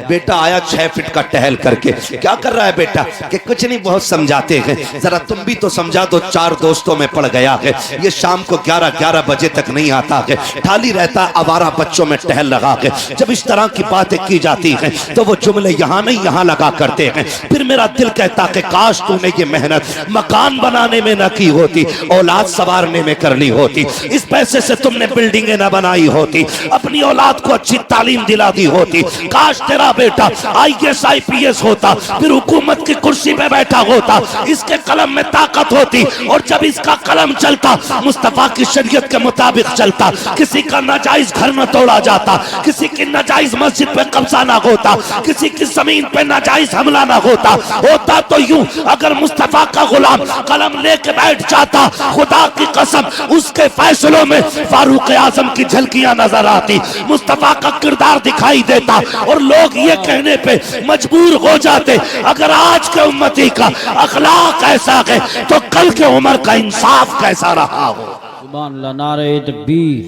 बेटा आया 6 फीट का टहल करके, क्या कर रहा है बेटा? कि कुछ नहीं, बहुत समझाते हैं, जरा तुम भी तो समझा दो। 4 दोस्तों में पड़ गया है, ये शाम को 11 बजे तक नहीं आता है, खाली रहता आवारा बच्चों में टहल लगा है। जब इस तरह की बातें की जाती हैं तो वो जुमले यहाँ नहीं यहाँ लगा करते हैं। फिर मेरा दिल कहता कि काश तूने ये मेहनत मकान बनाने में न की होती, औलाद संवारने में करनी होती। इस पैसे से तुमने बिल्डिंगें न बनाई होती, अपनी औलाद को अच्छी तालीम दिला दी होती। काश तेरा बेटा IAS IPS होता, फिर हुकूमत की कुर्सी पे बैठा होता, इसके कलम में ताकत होती, और जब इसका कलम चलता मुस्तफा की शरीयत के मुताबिक चलता, किसी का नाजायज घर न तोड़ा जाता, किसी की नाजायज मस्जिद पे कब्जा ना होता, किसी की जमीन पे नाजायज हमला ना होता। होता तो यूं, अगर मुस्तफा का गुलाम कलम लेके बैठ जाता, खुदा की कसम उसके फैसलों में फारूक आजम की झलकियां नजर आती, मुस्तफा का किरदार दिखाई देता, और लोग ये कहने पे मजबूर हो जाते अगर आज के उम्मती का अखलाक ऐसा है तो कल के उमर का इंसाफ कैसा रहा हो। सुभान अल्लाह। नारे तकबीर,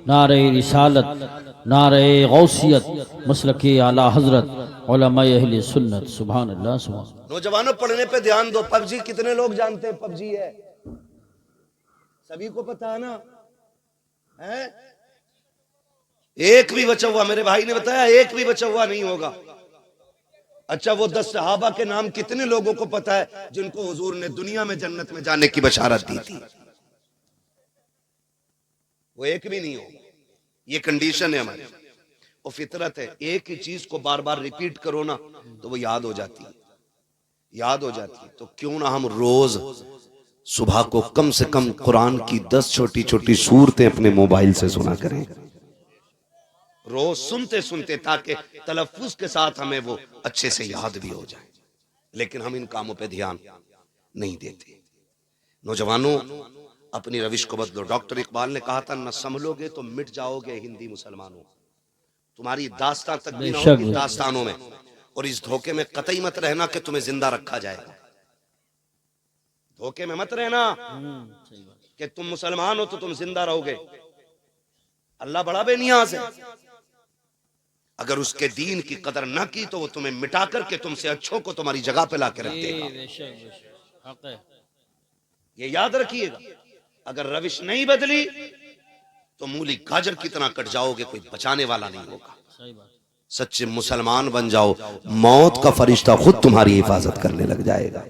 नारे रिसालत, नारे गौसियत, मसलके आला हजरत उलमाए अहले सुन्नत। सुभान अल्लाह, सुभान। नौजवानों पढ़ने पे ध्यान दो। पबजी कितने लोग जानते हैं? पबजी है, सभी को पता है ना? है? एक भी बचा हुआ, मेरे भाई ने बताया, एक भी बचा हुआ नहीं होगा। अच्छा, वो 10 सहाबा के नाम कितने लोगों को पता है जिनको हुजूर ने दुनिया में जन्नत में जाने की बशारत दी थी? वो एक भी नहीं होगा। ये कंडीशन है हमारी, वो फितरत है। एक ही चीज को बार बार रिपीट करो ना तो वो याद हो जाती है, याद हो जाती है। तो क्यों ना हम रोज सुबह को कम से कम कुरान की 10 छोटी छोटी सूरतें अपने मोबाइल से सुना करें, रोज सुनते सुनते, ताकि तलफ्फुज के साथ हमें वो अच्छे से याद भी हो जाए। लेकिन हम इन कामों पे ध्यान नहीं देते। नौजवानों, अपनी रविश को बदलो। डॉक्टर इकबाल ने कहा था, न संभलोगे तो मिट जाओगे हिंदी मुसलमानों, तुम्हारी दास्तान तक भी ना होगी दास्तानों में। और इस धोखे में कतई मत रहना कि तुम्हें जिंदा रखा जाएगा। धोखे में मत रहना कि तुम मुसलमान हो तो तुम जिंदा रहोगे। अल्लाह बड़ा बेनियाज है। अगर उसके दीन की कदर न की तो वो तुम्हें मिटा करके तुमसे अच्छों को तुम्हारी जगह पे ला के रख देगा। ये याद रखिएगा। अगर रविश नहीं बदली तो मूली गाजर की तरह कट जाओगे, कोई बचाने वाला नहीं होगा। सच्चे मुसलमान बन जाओ, मौत का फरिश्ता खुद तुम्हारी हिफाजत करने लग जाएगा।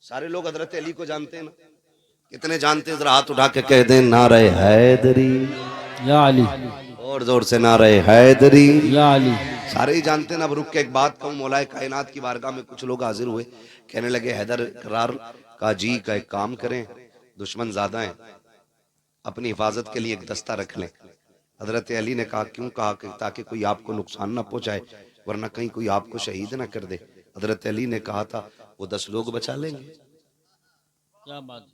सारे लोग हजरत अली को जानते हैं ना? कितने जानते हैं? जरा हाथ उठा के कह दें, नारे हैदरी या अली, और जोर से नारे हैदरी या अली। सारे ही जानते हैं ना। अब रुक के एक बात कहूं, मौलाए कायनात की बारगाह में कुछ लोग हाजिर हुए, कहने लगे, हैदर करार का जी का एक काम करें, दुश्मन ज्यादा है, अपनी हिफाजत के लिए एक दस्ता रख लें। हजरत अली ने कहा, क्यों? कहा कि ताकि कोई आपको नुकसान ना पहुंचाए, वरना कहीं कोई आपको शहीद ना कर दे। हजरत अली ने कहा था, वो 10 लोग बचा लेंगे। क्या बात,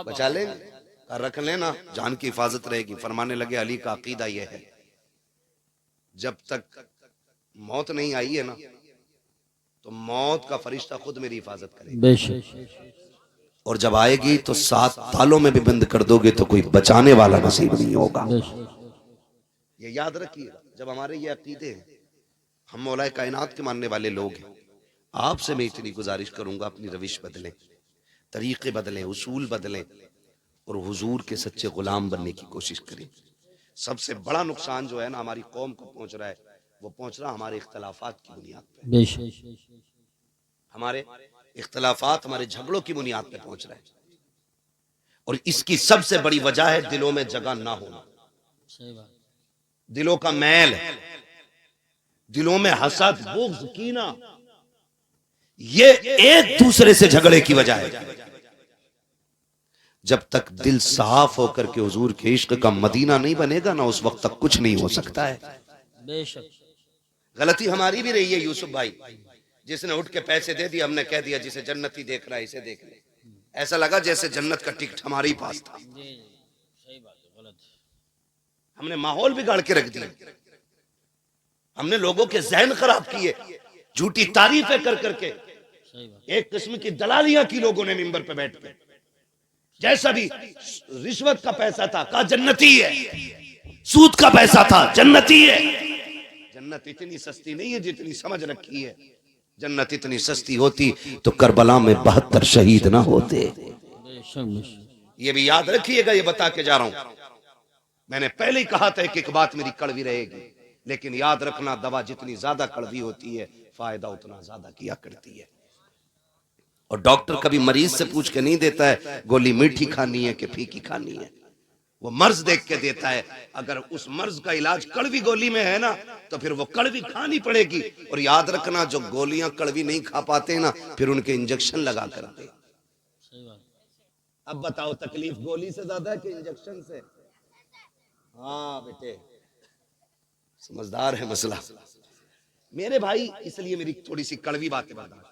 बचा लेंगे, रख लेना, जान की हिफाजत रहेगी। फरमाने लगे, अली का अकीदा यह है, जब तक मौत नहीं आई है ना तो मौत का फरिश्ता खुद मेरी हिफाजत करेगा। बेशक। और जब आएगी तो 7 तालों में भी बंद कर दोगे तो कोई बचाने वाला नसीब नहीं होगा। ये याद रखिएगा। जब हमारे ये अकीदे हैं, हम मौलाए कायनात के मानने वाले लोग हैं, आपसे मैं इतनी गुजारिश करूंगा, अपनी रविश बदलें, तरीके बदलें, उसूल बदलें, और हुजूर के सच्चे गुलाम बनने की कोशिश करें। सबसे बड़ा नुकसान जो है ना हमारी कौम को पहुंच रहा है, वो पहुंच रहा हमारे इख्तलाफात की बुनियाद पे। हमारे इख्तलाफात, हमारे झगड़ों की बुनियाद पे पहुंच रहा है। और इसकी सबसे बड़ी वजह है दिलों में जगह ना होना, दिलों का मैल, दिलों में हसद, बुग़्ज़, कीना, ये एक दूसरे से झगड़े की वजह है। जब तक दिल साफ होकर के हुजूर के इश्क का मदीना नहीं बनेगा ना, उस वक्त तक कुछ नहीं हो सकता है। बेशक। गलती हमारी भी रही है यूसुफ भाई, जिसने उठ के पैसे दे दिए, हमने कह दिया जिसे जन्नती देख रहा है इसे देख ले। ऐसा लगा जैसे जन्नत का टिकट हमारे ही पास था। सही बात है, गलत। हमने माहौल बिगाड़ के रख दिया, हमने लोगों के जहन खराब किए, झूठी तारीफें कर करके। एक किस्म की दलालियां की लोगों ने मिंबर पे बैठ के। जैसा भी रिश्वत का पैसा था, कहा जन्नती है, सूद का पैसा था, जन्नती है। जन्नत इतनी सस्ती नहीं है जितनी समझ रखी है। जन्नत इतनी सस्ती होती तो करबला में 72 शहीद ना होते। बेशक बेशक। ये भी याद रखिएगा, ये बता के जा रहा हूं। मैंने पहले ही कहा था कि एक बात मेरी कड़वी रहेगी, लेकिन याद रखना दवा जितनी ज्यादा कड़वी होती है फायदा उतना ज्यादा किया करती है। और डॉक्टर कभी मरीज से पूछ के नहीं देता है गोली मीठी खानी है कि फीकी खानी है, वो मर्ज देख के देता है। अगर उस मर्ज का इलाज कड़वी गोली में है ना तो फिर वो कड़वी खानी पड़ेगी। और याद रखना जो गोलियां कड़वी नहीं खा पाते ना फिर उनके इंजेक्शन लगा कर दे। अब बताओ तकलीफ गोली से ज्यादा है कि इंजेक्शन से? हाँ बेटे समझदार है मसला मेरे भाई, इसलिए मेरी थोड़ी सी कड़वी बातें बता।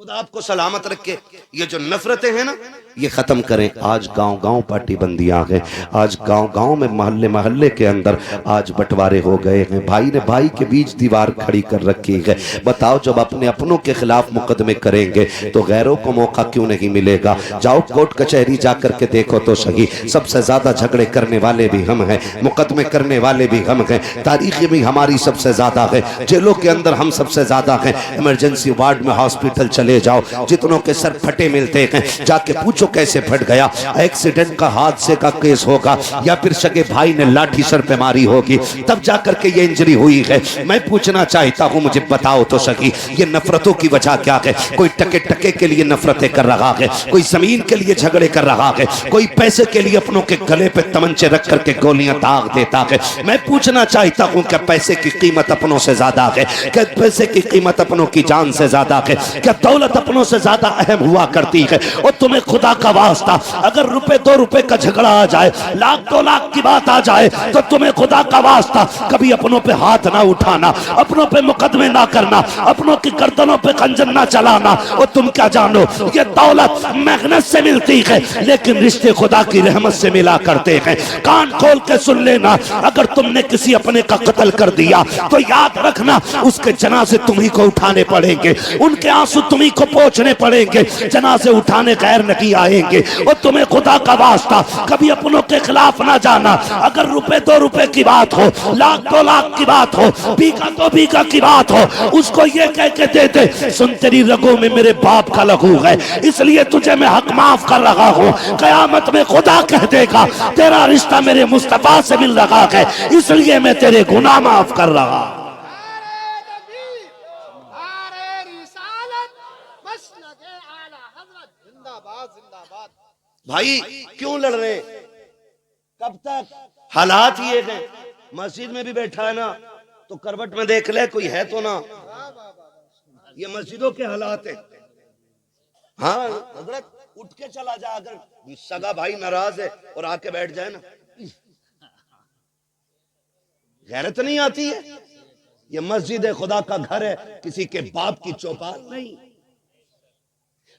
खुदा आपको सलामत रखे। ये जो नफरतें हैं ना ये खत्म करें। आज गांव गांव पार्टी बंदी आ गए, आज गांव गांव में मोहल्ले मोहल्ले के अंदर आज बंटवारे हो गए हैं। भाई ने भाई के बीच दीवार खड़ी कर रखी है। बताओ जब अपने अपनों के खिलाफ मुकदमे करेंगे तो गैरों को मौका क्यों नहीं मिलेगा? जाओ कोर्ट कचहरी जाकर के देखो तो सही, सबसे ज्यादा झगड़े करने वाले भी हम हैं, मुकदमे करने वाले भी हम हैं, तारीख भी हमारी सबसे ज्यादा है, जेलों के अंदर हम सबसे ज्यादा हैं। इमरजेंसी वार्ड में हॉस्पिटल चले जाओ, जितनों के सर फटे मिलते हैं जाके पूछो कैसे फट गया। एक्सीडेंट का हादसे का केस होगा या फिर सगे भाई ने लाठी सर पे मारी होगी तब जाकर के ये इंजरी हुई है। मैं पूछना चाहता हूं मुझे बताओ तो सही ये नफरतों की वजह क्या है? कोई टके टके के लिए नफरतें कर रहा है, कोई जमीन के लिए झगड़े कर रहा है, कोई पैसे के लिए अपनों के गले पे तमंचे रख करके गोलियां दाग देता है। मैं पूछना चाहता हूं क्या पैसे की कीमत अपनों से ज्यादा है? क्या पैसे की कीमत अपनों की जान से ज्यादा है? क्या दौलत अपनों से ज्यादा अहम हुआ करती है? और तुम्हें खुदा का वास्ता अगर रुपए 2 रुपए का झगड़ा आ जाए, लाख 2 लाख की बात आ जाए तो तुम्हें खुदा का वास्ता कभी अपनों पे हाथ ना उठाना, अपनों पे मुकदमे ना करना, अपनों की गर्दनों पे खंजर ना चलाना। और तुम क्या जानो ये दौलत मेहनत से मिलती है लेकिन रिश्ते खुदा की रहमत से मिला करते हैं। कान खोल के सुन लेना, अगर तुमने किसी अपने का कत्ल कर दिया तो याद रखना उसके जनाजे तुम्ही को उठाने पड़ेंगे, उनके आंसू तुम्ही को पहुंचने पड़ेंगे, जनाजे उठाने गैर नहीं आएंगे। और तुम्हें खुदा का वास्ता कभी अपनों के खिलाफ ना जाना। अगर रुपए 2 रुपए की बात हो, लाख 2 लाख की बात हो, बीघा 2 बीघा की बात हो, उसको ये कह के दे दे सुन तेरी रगों में मेरे बाप का लहू है इसलिए तुझे मैं हक माफ कर रहा हूँ। कयामत में खुदा कह देगा तेरा रिश्ता मेरे मुस्तफा से मिल रहा है इसलिए मैं तेरे गुनाह माफ कर रहा हूँ। भाई क्यों लड़ रहे? कब तक? हालात ये है। मस्जिद में भी बैठा है ना तो करवट में देख ले कोई है तो ना। ये मस्जिदों के हालात है। हाँ हजरत उठ के चला जा, अगर सगा भाई नाराज है और आके बैठ जाए ना, गैरत नहीं आती है। ये मस्जिद है, खुदा का घर है, किसी के बाप की चौपाल नहीं।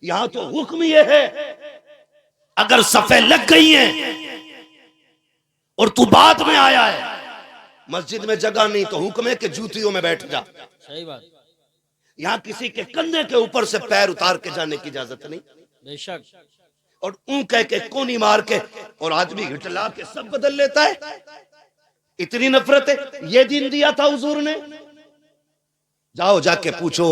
यहां तो हुक्म ये है अगर सफे लग गई हैं और तू बाद में आया है, मस्जिद में जगह नहीं तो हुक्म है कि जूतियों में बैठ जा। सही बात। यहां किसी के कंधे के ऊपर से पैर उतार के जाने की इजाजत नहीं। बेशक। और ऊं कह के कोनी मार के और आदमी हिटला के सब बदल लेता है। इतनी नफरत है। ये दिन दिया था हुजूर ने। जाओ जाके पूछो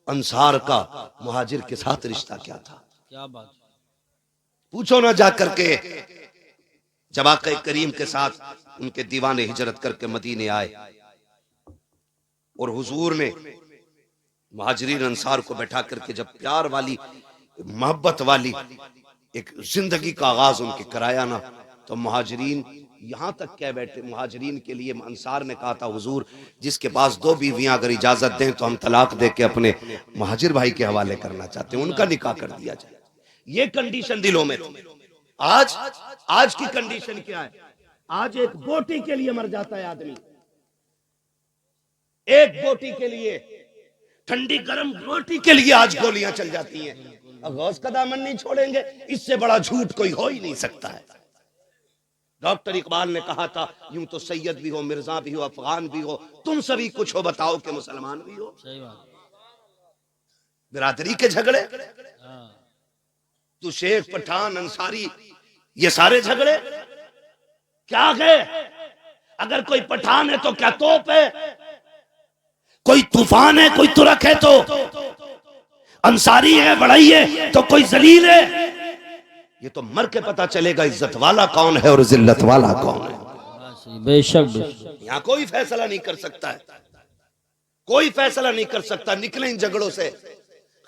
अंसार का मुहाजिर के साथ रिश्ता क्या था। क्या बात। पूछो ना जाकर के। जब आका करीम के साथ उनके दीवाने हिजरत करके मदीने आए और हुजूर ने मुहाजिरीन अंसार को बैठा करके जब प्यार वाली मोहब्बत वाली एक जिंदगी का आगाज उनके कराया ना, तो मुहाजिरीन यहां तक कह बैठे, मुहाजिरीन के लिए अंसार ने कहा था हुजूर जिसके पास 2 बीवियां अगर इजाजत दें तो हम तलाक दे के अपने मुहाजिर भाई के हवाले करना चाहते हैं, उनका निकाह कर दिया जाए। ये कंडीशन दिलों में थी। आज की कंडीशन क्या है? आज एक बोटी के लिए मर जाता है आदमी, एक बोटी के लिए, ठंडी गर्म रोटी के लिए आज गोलियां चल जाती हैं। गौस का दामन नहीं छोड़ेंगे, इससे बड़ा झूठ कोई हो ही नहीं सकता है। डॉक्टर इकबाल ने कहा था यूं तो सैयद भी हो, मिर्जा भी हो, अफगान भी हो, तुम सभी कुछ हो, बताओ कि मुसलमान भी हो। सही बात। बिरादरी के झगड़े, तू शेख पठान अंसारी, ये सारे झगड़े क्या है? अगर कोई पठान है तो क्या तोप है? कोई तूफान है, कोई तुरक है तो अंसारी है, बड़ाई है तो कोई जलील है। ये तो मर के पता चलेगा इज्जत वाला कौन है और जिल्लत वाला कौन है। बेशक यहां कोई फैसला नहीं कर सकता है, कोई फैसला नहीं कर सकता। निकले इन झगड़ों से,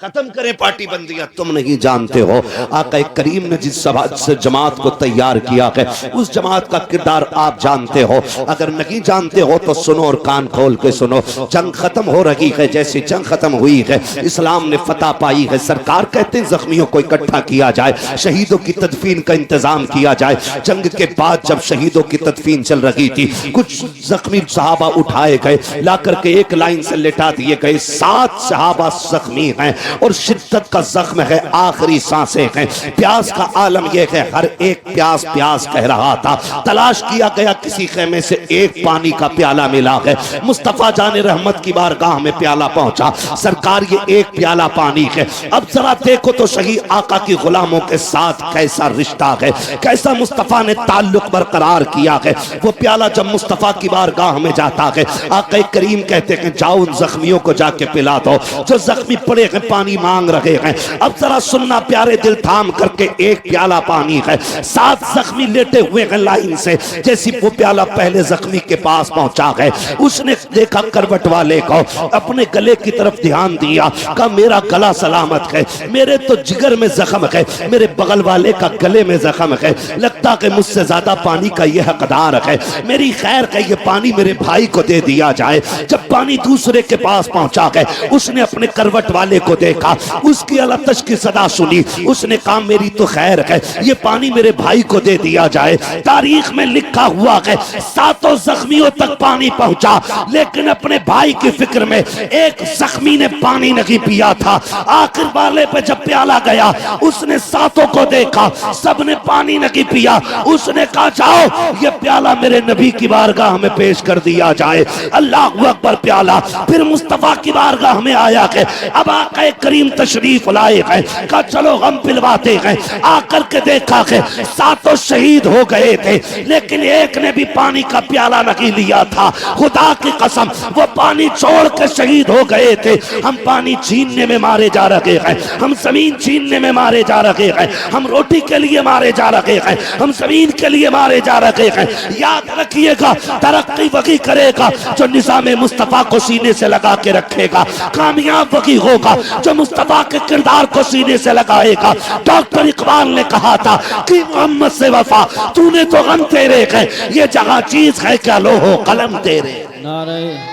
खत्म करें पार्टी बंदियां। तुम नहीं जानते हो आका करीम ने जिस से जमात को तैयार किया है, उस जमात का किरदार आप जानते हो। अगर नहीं जानते हो तो सुनो और कान खोल के सुनो। जंग खत्म हो रही है, जैसे जंग खत्म हुई है, इस्लाम ने फतह पाई है। सरकार कहते हैं जख्मियों को इकट्ठा किया जाए, शहीदों की तदफीन का इंतजाम किया जाए। जंग के बाद जब शहीदों की तदफीन चल रही थी, कुछ जख्मी सहाबा उठाए गए, ला करके एक लाइन से लेटा दिए गए। 7 सहाबा जख्मी हैं और शिद्दत का जख्म है, आखिरी सांसें हैं। प्यास का आलम यह है, हर एक प्यास प्यास कह रहा था। तलाश किया गया, किसी खेमे से एक पानी का प्याला मिला है। मुस्तफा जाने रहमत की बारगाह में प्याला पहुंचा। सरकार ये एक प्याला पानी है। अब जरा देखो तो सही, आका की गुलामों के साथ कैसा रिश्ता है, कैसा मुस्तफा ने ताल्लुक बरकरार किया है। वो प्याला जब मुस्तफा की बारगाह में जाता है, आका करीम कहते हैं जाओ उन जख्मियों को जाके पिला दो जो जख्मी पड़े हैं, पानी मांग रहे हैं। अब जरा सुनना प्यारे दिल, थाम करके एक प्याला पानी है। 7 जख्मी लेटे हुए हैं लाइन से। जैसी वो प्याला पहले जख्मी के पास पहुंचा है, उसने देखा करवट वाले को, अपने गले की तरफ ध्यान दिया, कहा मेरा गला सलामत है, मेरे तो जिगर में जख्म है, मेरे बगल वाले का गले में जख्म है, लगता है मुझसे ज्यादा पानी का यह हकदार है, मेरी खैर है ये पानी मेरे भाई को दे दिया जाए। जब पानी दूसरे के पास पहुंचा है, उसने अपने करवट वाले को देखा, उसकी अलतश की सदा सुनी, उसने कहा मेरी तो खैर है, ये पानी मेरे भाई को दे दिया जाए। तारीख में लिखा हुआ है 7 जख्मियों तक पानी पहुंचा, लेकिन अपने भाई की फिक्र में एक जख्मी ने पानी नहीं पिया था। आखिर वाले पे जब प्याला गया, उसने 7 को देखा, सबने पानी नहीं पिया। उसने कहा जाओ ये प्याला मेरे नबी की बारगाह में पेश कर दिया जाए। अल्लाह अकबर। प्याला फिर मुस्तफा की बारगाह में आया है। अब आका करीम तशरीफ लाए हैं, कहा चलो हम पिलवाते हैं। आकर के देखा है 7 शहीद हो गए थे, लेकिन एक ने भी पानी का प्याला नहीं लिया था। खुदा की कसम वो पानी छोड़ के शहीद हो गए थे। हम पानी छीनने में मारे जा रहे हैं, हम जमीन छीनने में मारे जा रहे हैं, हम रोटी के लिए मारे जा रहे हैं, हम जमीन के लिए मारे जा रहे हैं। याद रखिएगा, तरक्की वही करेगा जो निज़ाम मुस्तफा को सीने से लगा के रखेगा। कामयाब वही होगा जो मुस्तफा के किरदार को सीने से लगाएगा। डॉक्टर इकबाल ने कहा था कि मोहम्मद से वफा तूने तो गम तेरे है, ये जगह चीज है क्या लो हो कलम तेरे। नारे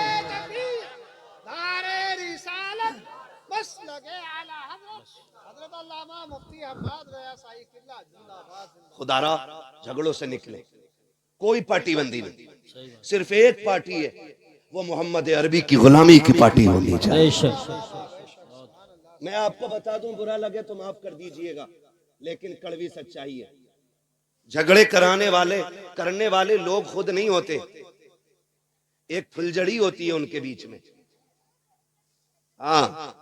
खुदारा झगड़ों से निकले, कोई पार्टी बंदी नहीं, सिर्फ एक पार्टी है, वो मोहम्मद अरबी की गुलामी की पार्टी होनी चाहिए। मैं आपको बता दूं, बुरा लगे तो माफ कर दीजिएगा, लेकिन कड़वी सच्चाई है। झगड़े करने वाले लोग खुद नहीं होते, एक फुलझड़ी होती है उनके बीच में। हाँ,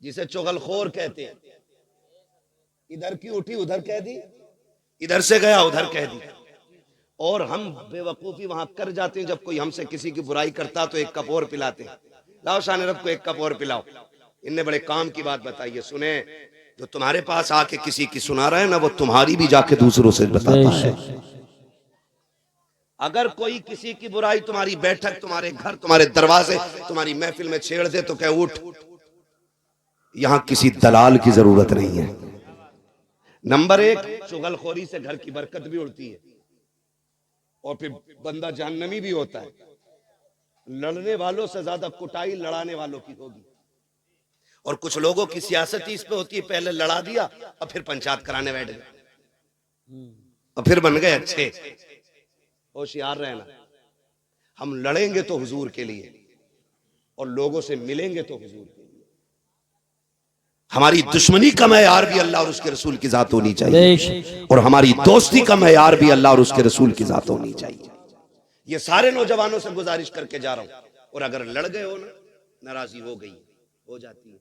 जिसे चुगलखोर कहते हैं। इधर की उठी उधर कह दी, इधर से गया उधर कह दी। और हम बेवकूफी वहां कर जाते हैं, जब कोई हमसे किसी की बुराई करता तो एक कप और पिलाते हैं। लाओ शान रब को एक कप और पिलाओ। इनने बड़े काम की बात बताई है, सुने। जो तुम्हारे पास आके किसी की सुना रहा है ना, वो तुम्हारी भी जाके दूसरों से बताता है। अगर कोई किसी की बुराई तुम्हारी बैठक, तुम्हारे घर, तुम्हारे दरवाजे, तुम्हारी महफिल में छेड़ दे तो कह उठ, यहां किसी दलाल की जरूरत नहीं है। नंबर 1, चुगलखोरी से घर की बरकत भी उड़ती है और फिर बंदा जहन्नमी भी होता है। लड़ने वालों से ज्यादा कुटाई लड़ाने वालों की होगी। और कुछ लोगों की सियासत ही इस पे होती है, पहले लड़ा दिया और फिर पंचायत कराने बैठ गए और फिर बन गए अच्छे। होशियार रहना, हम लड़ेंगे तो हुजूर के लिए और लोगों से मिलेंगे तो हुजूर के लिए। हमारी दुश्मनी का मैयार भी अल्लाह और उसके रसूल की जात होनी चाहिए, और हमारी दोस्ती का मैयार भी अल्लाह और उसके रसूल की जात होनी चाहिए। ये सारे नौजवानों से गुजारिश करके जा रहा हूं। और अगर लड़ गए हो ना, नाराजगी हो गई, हो जाती है।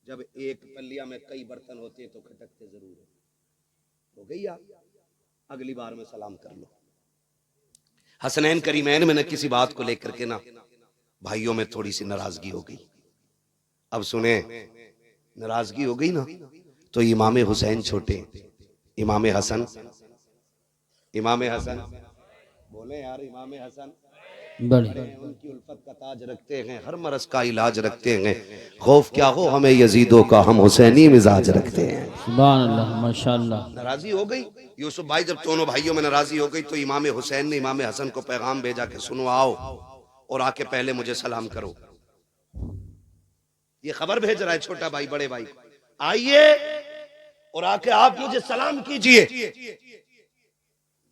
जब एक पल्लिया में कई बर्तन होते हैं तो खटकते जरूर हो गई। आप अगली बार में सलाम कर लो। हसनैन करीमैन में न किसी बात को लेकर के ना भाइयों में थोड़ी सी नाराजगी हो गई। अब सुने, नाराजगी हो गई ना, तो इमाम हुसैन छोटे, इमाम हसन, इमाम हसन बोले यार, इमाम हसन बड़ी बड़े हैं, उनकी उल्फत का ताज रखते हैं, हर मरज का इलाज रखते हैं। खौफ क्या हो हमें यजीदों का, हम हुसैनी मिजाज रखते हैं। सुभान अल्लाह माशाअल्लाह। नाराजी हो गई यूसुफ भाई, जब दोनों भाइयों में नाराजी हो गई तो इमाम हुसैन ने इमाम हसन को पैगाम भेजा कि सुनो आओ और आके पहले मुझे सलाम करो। ये खबर भेज रहा है छोटा भाई बड़े भाई, आइए और आके आप मुझे सलाम कीजिए।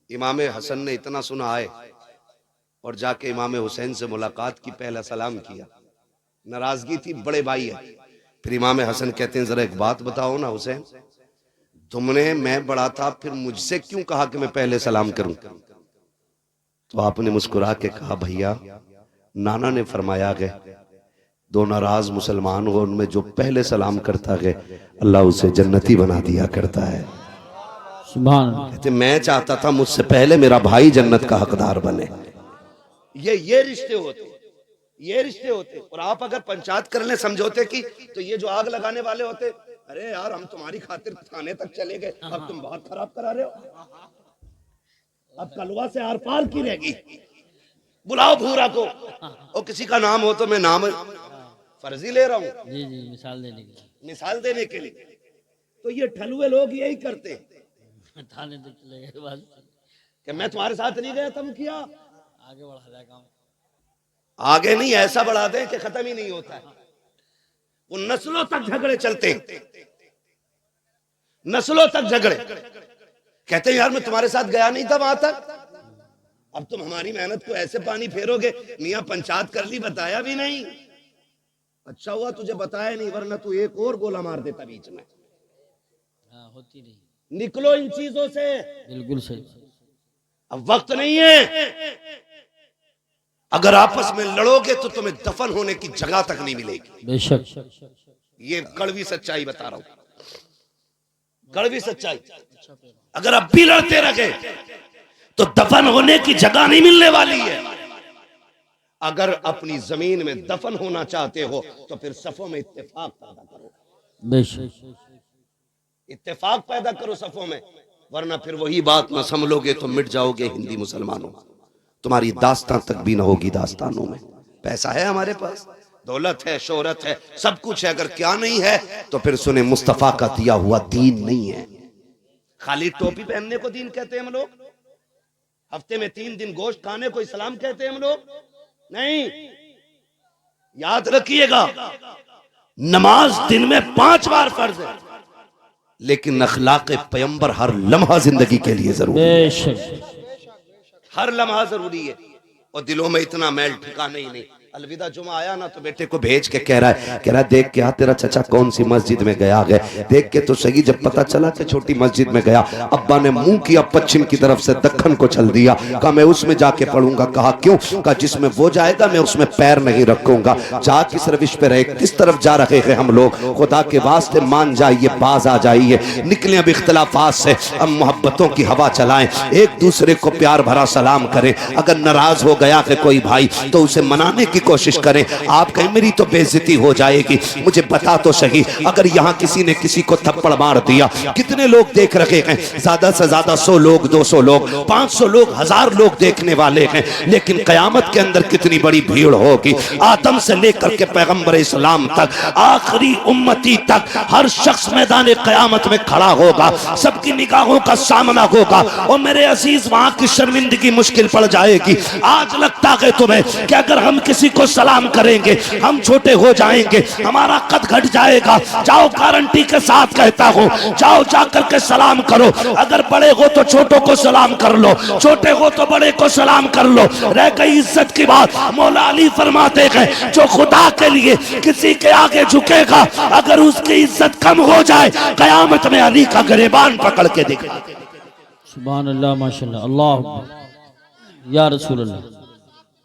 इमाम हसन ने इतना सुना आए और जाके इमाम हुसैन से मुलाकात की, पहला सलाम किया। नाराजगी थी, बड़े भाई है। फिर इमाम हसन कहते हैं जरा एक बात बताओ ना हुसैन, तुमने, मैं बड़ा था, फिर मुझसे क्यों कहा कि मैं पहले सलाम करूं? तो आपने मुस्कुरा के कहा भैया, नाना ने फरमाया है दो नाराज मुसलमान हो, उनमें जो पहले सलाम करता है अल्लाह उसे जन्नती बना दिया करता है। सुभान अल्लाह। कहते मैं चाहता था मुझसे पहले मेरा भाई जन्नत का हकदार बने। ये रिश्ते होते, ये रिश्ते होते। और आप अगर पंचायत कर ले समझौते की, तो ये जो आग लगाने वाले होते, अरे यार हम तुम्हारी खातिर थाने तक चले गए, अब तुम बहुत खराब करा रहे हो, अब कलवा से आर पार की रहेगी, बुलाओ भूरा को। और किसी का नाम हो तो मैं नाम फर्जी ले रहा हूं, जी जी, मिसाल देने के लिए, मिसाल देने के लिए। तो ये ठलुए लोग यही करते थाने तक चले गए बस, कि मैं तुम्हारे साथ नहीं गया, तुम किया, आगे बढ़ा जाए काम। आगे नहीं ऐसा बढ़ा दें कि खत्म ही नहीं होता है। वो नस्लों तक झगड़े चलते हैं, नस्लों तक झगड़े। कहते हैं यार मैं तुम्हारे साथ गया नहीं था वहां तक, अब तुम हमारी मेहनत को ऐसे पानी फेरोगे। मियां पंचायत कर ली, बताया भी नहीं। अच्छा हुआ तुझे बताया नहीं, वरना तू एक और गोला मार देता बीच में। हाँ, होती नहीं। निकलो इन चीजों से, बिल्कुल सही। अब वक्त नहीं है। अगर आपस में लड़ोगे तो तुम्हें दफन होने की जगह तक नहीं मिलेगी। बेशक। ये कड़वी सच्चाई बता रहा हूं, कड़वी सच्चाई। अगर अब भी लड़ते रहे तो दफन होने की जगह नहीं मिलने वाली है। अगर अपनी जमीन में दफन होना चाहते हो तो फिर सफों में इत्तेफाक पैदा करो, बेशक। इत्तेफाक पैदा करो सफों में, वरना फिर वही बात ना संभलोगे तो मिट जाओगे हिंदी मुसलमानों। तुम्हारी दास्तान तक भी ना होगी दास्तानों में। पैसा है हमारे पास, दौलत है, शोहरत है, सब कुछ है, अगर क्या नहीं है तो फिर सुने मुस्तफा का दिया हुआ दीन नहीं है। खाली टोपी पहनने को दीन कहते हैं हम लोग, हफ्ते में 3 दिन गोश्त खाने को इस्लाम कहते हैं हम लोग, नहीं। याद रखिएगा, नमाज दिन में 5 बार फर्ज है, लेकिन अखलाक पैगंबर हर लम्हा जिंदगी के लिए जरूरी है। बेशक। हर लम्हा जरूरी है। और दिलों में इतना मैल ठिकाना ही नहीं। अलविदा जुमा आया ना तो बेटे को भेज के कह रहा है देख क्या तेरा चचा कौन सी मस्जिद में गया है, देख के तो सही। जब पता चला कि छोटी मस्जिद में गया, अब्बा ने मुंह किया पश्चिम की तरफ से दक्खन को चल दिया। कहा मैं उसमें जाके पढ़ूंगा। कहा क्यों? कहा जिसमें वो जाएगा मैं उसमें पैर नहीं रखूंगा। जा किस रविश पे रहे, किस तरफ जा रहे हैं हम लोग, खुदा के वास्ते मान जाइए, बाज आ जाइए, निकले अब इख्तलाफात से, अब मोहब्बतों की हवा चलाएं, एक दूसरे को प्यार भरा सलाम करें। अगर नाराज हो गया है कोई भाई तो उसे मनाने की कोशिश करें। आप कहें मेरी तो बेइज्जती हो जाएगी, मुझे बता तो सही, अगर यहाँ किसी ने किसी को थप्पड़ मार दिया, कितने लोग देख रहे हैं? ज्यादा से ज्यादा 100 लोग, 200 लोग, 500 लोग, 1000 लोग देखने वाले हैं। लेकिन कयामत के अंदर कितनी बड़ी भीड़ होगी। आदम से लेकर के पैगंबर इस्लाम तक, आखिरी उम्मती तक, हर शख्स मैदान कयामत में खड़ा होगा, सबकी निगाहों का सामना होगा। और मेरे अजीज वहां की शर्मिंदगी मुश्किल पड़ जाएगी। आज लगता है तुम्हें कि अगर हम किसी को सलाम करेंगे हम छोटे हो जाएंगे, हमारा कद घट जाएगा। जाओ, गारंटी के साथ कहता हूं, जाओ जाकर के सलाम करो। अगर बड़े हो तो छोटों को सलाम कर लो, छोटे हो तो बड़े को सलाम कर लो। रह गई इज्जत की बात, मौला अली फरमाते हैं जो खुदा के लिए किसी के आगे झुकेगा, अगर उसकी इज्जत कम हो जाए, कयामत में अली का गिरबान पकड़ के दिखा। सुभान अल्लाह माशाअल्लाह। अल्लाह या रसूल अल्लाह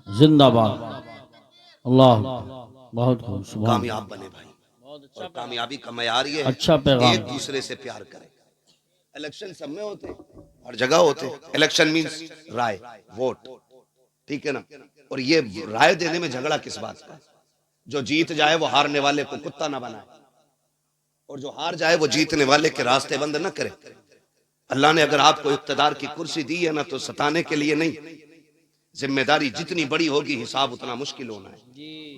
जिंदाबाद। अल्लाह बहुत खूब। सुभान। कामयाब बने भाई, और कामयाबी का मयार ये है अच्छा पैगाम। एक दूसरे से प्यार करें। इलेक्शन सब में होते, हर जगह होते। इलेक्शन मींस राय, वोट, ठीक है ना। और ये राय देने में झगड़ा किस बात का है? जो जीत जाए वो हारने वाले को कुत्ता ना बनाए, और जो हार जाए वो जीतने वाले के रास्ते बंद न करे। अल्लाह ने अगर आपको इख्तिदार की कुर्सी दी है ना, तो सताने के लिए नहीं। जिम्मेदारी जितनी बड़ी होगी हिसाब उतना मुश्किल होना है,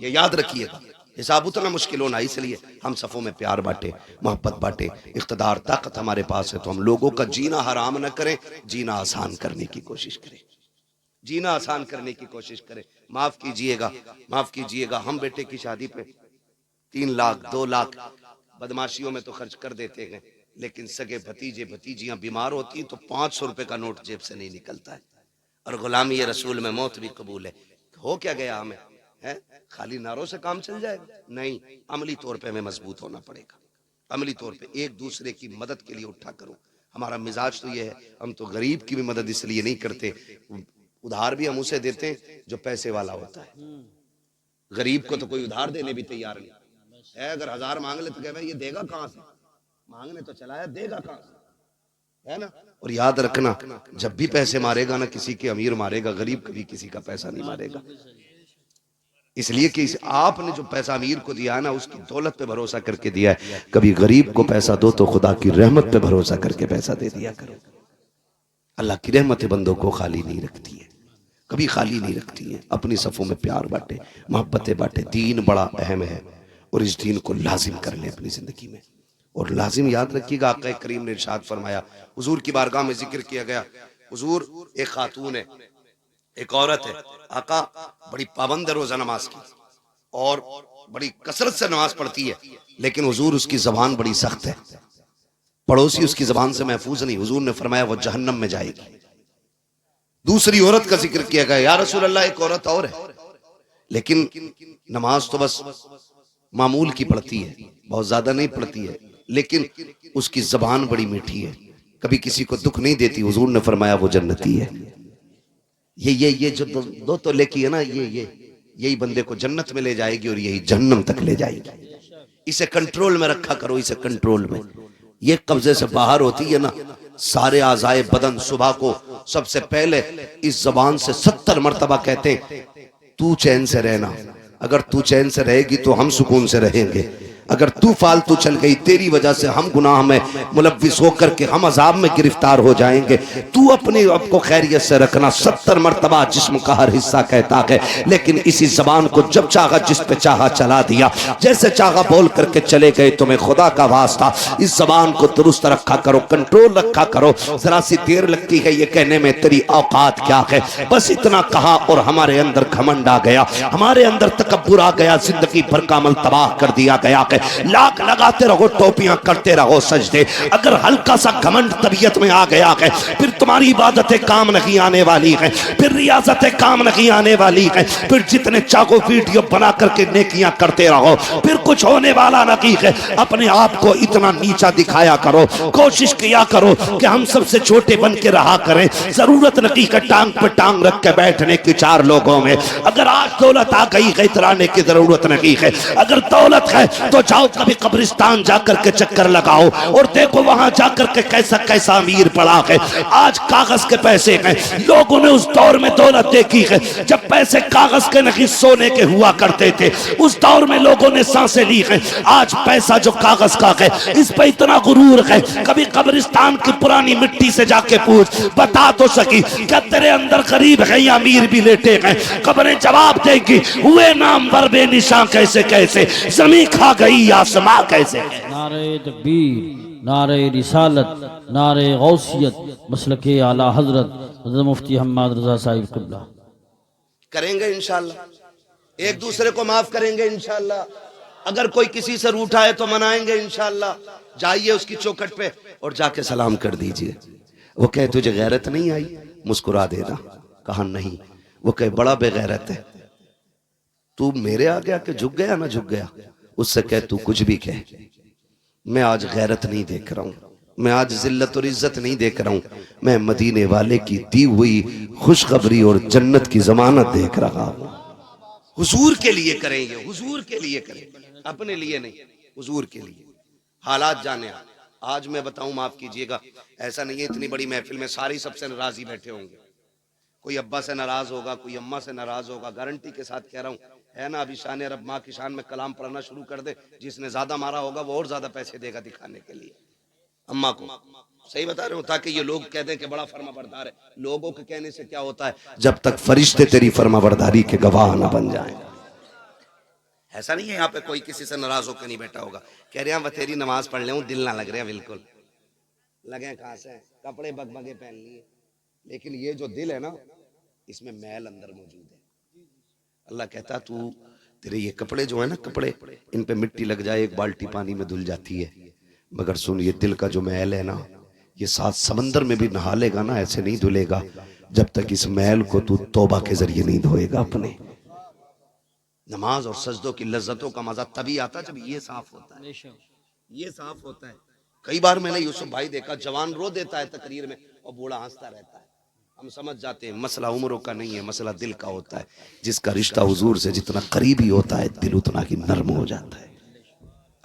ये याद रखिएगा। हिसाब उतना मुश्किल होना है। इसलिए हम सफ़ों में प्यार बांटे, मोहब्बत बांटे। इख्तिदार ताकत हमारे पास है तो हम लोगों का जीना हराम न करें, जीना आसान करने की कोशिश करें, जीना आसान करने की कोशिश करें। माफ कीजिएगा, माफ कीजिएगा, हम बेटे की शादी पे 3 लाख 2 लाख बदमाशियों में तो खर्च कर देते हैं, लेकिन सगे भतीजे भतीजियां बीमार होती हैं तो 500 रुपए का नोट जेब से नहीं निकलता है। और गुलामी ये रसूल में मौत भी कबूल है। हो क्या गया हमें, है खाली नारों से काम चल जाएगा? नहीं, अमली तौर पे हमें मजबूत होना पड़ेगा। अमली तौर पे एक दूसरे की मदद के लिए उठा करो। हमारा मिजाज तो ये है, हम तो गरीब की भी मदद इसलिए नहीं करते, उधार भी हम उसे देते हैं जो पैसे वाला होता है। गरीब को तो कोई उधार देने भी तैयार नहीं है। अगर 1000 मांग ले तो कहे भाई ये देगा कहां से, मांगने तो चला है, देगा कहां से, है ना। और याद रखना, जब भी पैसे मारेगा ना, किसी के अमीर मारेगा, गरीब कभी किसी का पैसा नहीं मारेगा। इसलिए कि आपने जो पैसा अमीर को दिया है ना, उसकी दौलत पे भरोसा करके दिया है। कभी गरीब को पैसा दो तो खुदा की रहमत पे भरोसा करके पैसा दे दिया करो। अल्लाह की रहमतें बंदों को खाली नहीं रखती है, कभी खाली नहीं रखती है। अपनी सफ़ों में प्यार बांटे, मोहब्बतें बांटे। दीन बड़ा अहम है और इस दीन को लाजिम कर ले अपनी जिंदगी में। और लाजिम याद रखिएगा, आका करीम ने इरशाद फरमाया, हुजूर की बारगाह में जिक्र किया गया, हुजूर एक खातून है, एक औरत है, आका बड़ी पाबंद है रोजा नमाज की और बड़ी कसरत से नमाज पढ़ती है, लेकिन हुजूर उसकी जबान बड़ी सख्त है, पड़ोसी उसकी जबान से महफूज नहीं। हुजूर ने फरमाया वो जहन्नम में जाएगी। दूसरी औरत का जिक्र किया गया, या रसूल अल्लाह एक औरत और है, लेकिन नमाज तो बस मामूल की पढ़ती है, बहुत ज्यादा नहीं पढ़ती है, लेकिन उसकी जबान बड़ी मीठी है, कभी किसी को दुख नहीं देती। हुजूर ने फरमाया वो जन्नती है। ये जो दो तो लेकी है ना, यही बंदे को जन्नत में ले जाएगी और यही जहन्नम तक ले जाएगी। इसे कंट्रोल में रखा करो, इसे कंट्रोल में। ये कब्जे से बाहर होती है ना, सारे आज़ाए बदन सुबह को सबसे पहले इस जबान से 70 मरतबा कहते तू चैन से रहना, अगर तू चैन से रहेगी तो हम सुकून से रहेंगे, अगर तू फालतू चल गई तेरी वजह से हम गुनाह में मुलव्विस होकर के हम अजाब में गिरफ्तार हो जाएंगे। तू अपने आप को खैरियत से रखना। 70 मरतबा जिस्म का हर हिस्सा कहता है, लेकिन इसी जबान को जब चाहा जिस पे चाहा चला दिया, जैसे चाहा बोल करके चले गए। तुम्हें खुदा का वास्ता इस जबान को दुरुस्त रखा करो, कंट्रोल रखा करो। जरा सी देर लगती है ये कहने में तेरी औकात क्या है, बस इतना कहा और हमारे अंदर घमंड आ गया, हमारे अंदर तकब्बुर आ गया, जिंदगी भर का अमल तबाह कर दिया गया। लाख लगाते रहो, टोपियां करते रहो, सजदे, अगर हल्का सा घमंड तबीयत में आ गया है, फिर तुम्हारी इबादतें काम नहीं आने वाली है, फिर रियाजतें काम नहीं आने वाली है, फिर जितने चाहो वीडियो बना करके नेकियां करते रहो, फिर कुछ होने वाला नहीं है। अपने आप को इतना नीचा दिखाया करो, कोशिश किया करो कि हम सबसे छोटे बन के रहा करें। जरूरत नहीं है टांग पे टांग रख के बैठने की 4 लोगों में। अगर आज दौलत आ गई है, इतराने की जरूरत नहीं है। अगर दौलत है तो जाओ कभी कब्रिस्तान जाकर के चक्कर लगाओ और देखो वहां जाकर के कैसा कैसा अमीर पड़ा है। आज कागज के पैसे हैं, लोगों ने उस दौर में दौलत देखी है जब पैसे कागज के नहीं सोने के हुआ करते थे, उस दौर में लोगों ने सांसें ली है। आज पैसा जो कागज का है, इस पे इतना गुरूर है, कभी कब्रिस्तान की पुरानी मिट्टी से जाके पूछ, बता तो सकी क्या तेरे अंदर गरीब है या अमीर भी लेटे हैं? कब्रें जवाब देगी, हुए नामवर बेनिशान कैसे कैसे, जमीन खा गई आसमां कैसे। नारे तकबीर, नारे रिसालत, नारे गौसियत, मसलके आला हजरत हज़रत मुफ्ती हम्माद रज़ा साहिब क़िबला। करेंगे इंशाअल्लाह, एक दूसरे को माफ करेंगे इंशाअल्लाह। अगर कोई किसी से रूठा है तो मनाएंगे इंशाअल्लाह। जाइए उसकी चौखट पे और जाके सलाम कर दीजिए। वो कहे तुझे गैरत नहीं आई, मुस्कुरा देना। कहा नहीं। वो कहे बड़ा बेगैरत है, तू मेरे आ गया कि झुक गया ना झुक गया। उससे कहे तू कुछ भी कह, मैं आज गैरत नहीं देख रहा हूं, मैं आज जिल्लत और इज्जत नहीं देख रहा हूं, मैं मदीने वाले की दी हुई खुशखबरी और जन्नत की जमानत देख रहा हूं। हुजूर के लिए करेंगे, हुजूर के लिए करें, अपने लिए नहीं, हुजूर के लिए। हालात जाने आज मैं बताऊं, माफ कीजिएगा, ऐसा नहीं है इतनी बड़ी महफिल में सारे सबसे नाराजी बैठे होंगे, कोई अब्बा से नाराज होगा, कोई अम्मा से नाराज होगा, गारंटी के साथ कह रहा हूँ, है ना। अभी शान अरब माँ की शान में कलाम पढ़ना शुरू कर दे, जिसने ज्यादा मारा होगा वो और ज्यादा पैसे देगा दिखाने के लिए अम्मा को। सही बता रहे हो, ताकि ये लोग कह दें कि बड़ा फर्माबरदार है। लोगों के कहने से क्या होता है, जब तक फरिश्ते तेरी फर्माबरदारी के गवाह ना बन जाए। ऐसा नहीं है यहाँ पे कोई किसी से नाराज होकर नहीं बैठा होगा, कह रहे हैं तेरी नमाज पढ़ ले, दिल ना लग रहा, बिल्कुल लगे कहां से, कपड़े बगबगे पहन लिए, लेकिन ये जो दिल है ना, इसमें मैल अंदर मौजूद है। अल्लाह कहता तू तेरे ये कपड़े जो है ना, कपड़े इन पे मिट्टी लग जाए, एक बाल्टी पानी में धुल जाती है, मगर सुन ये दिल का जो मैल है ना, ये 7 समंदर में भी नहा लेगा ना, ऐसे नहीं धुलेगा जब तक इस मैल को तू तौबा के जरिए नहीं धोएगा। अपने नमाज और सजदों की लज्जतों का मजा तभी आता जब ये साफ होता है, ये साफ होता है। कई बार मैंने यूसुफ भाई देखा, जवान रो देता है तकरीर में और बूढ़ा हंसता रहता है। हम समझ जाते हैं मसला उम्रों का नहीं है, मसला दिल का होता है। जिसका रिश्ता हुजूर से जितना करीबी होता है, दिल उतना ही नर्म हो जाता है।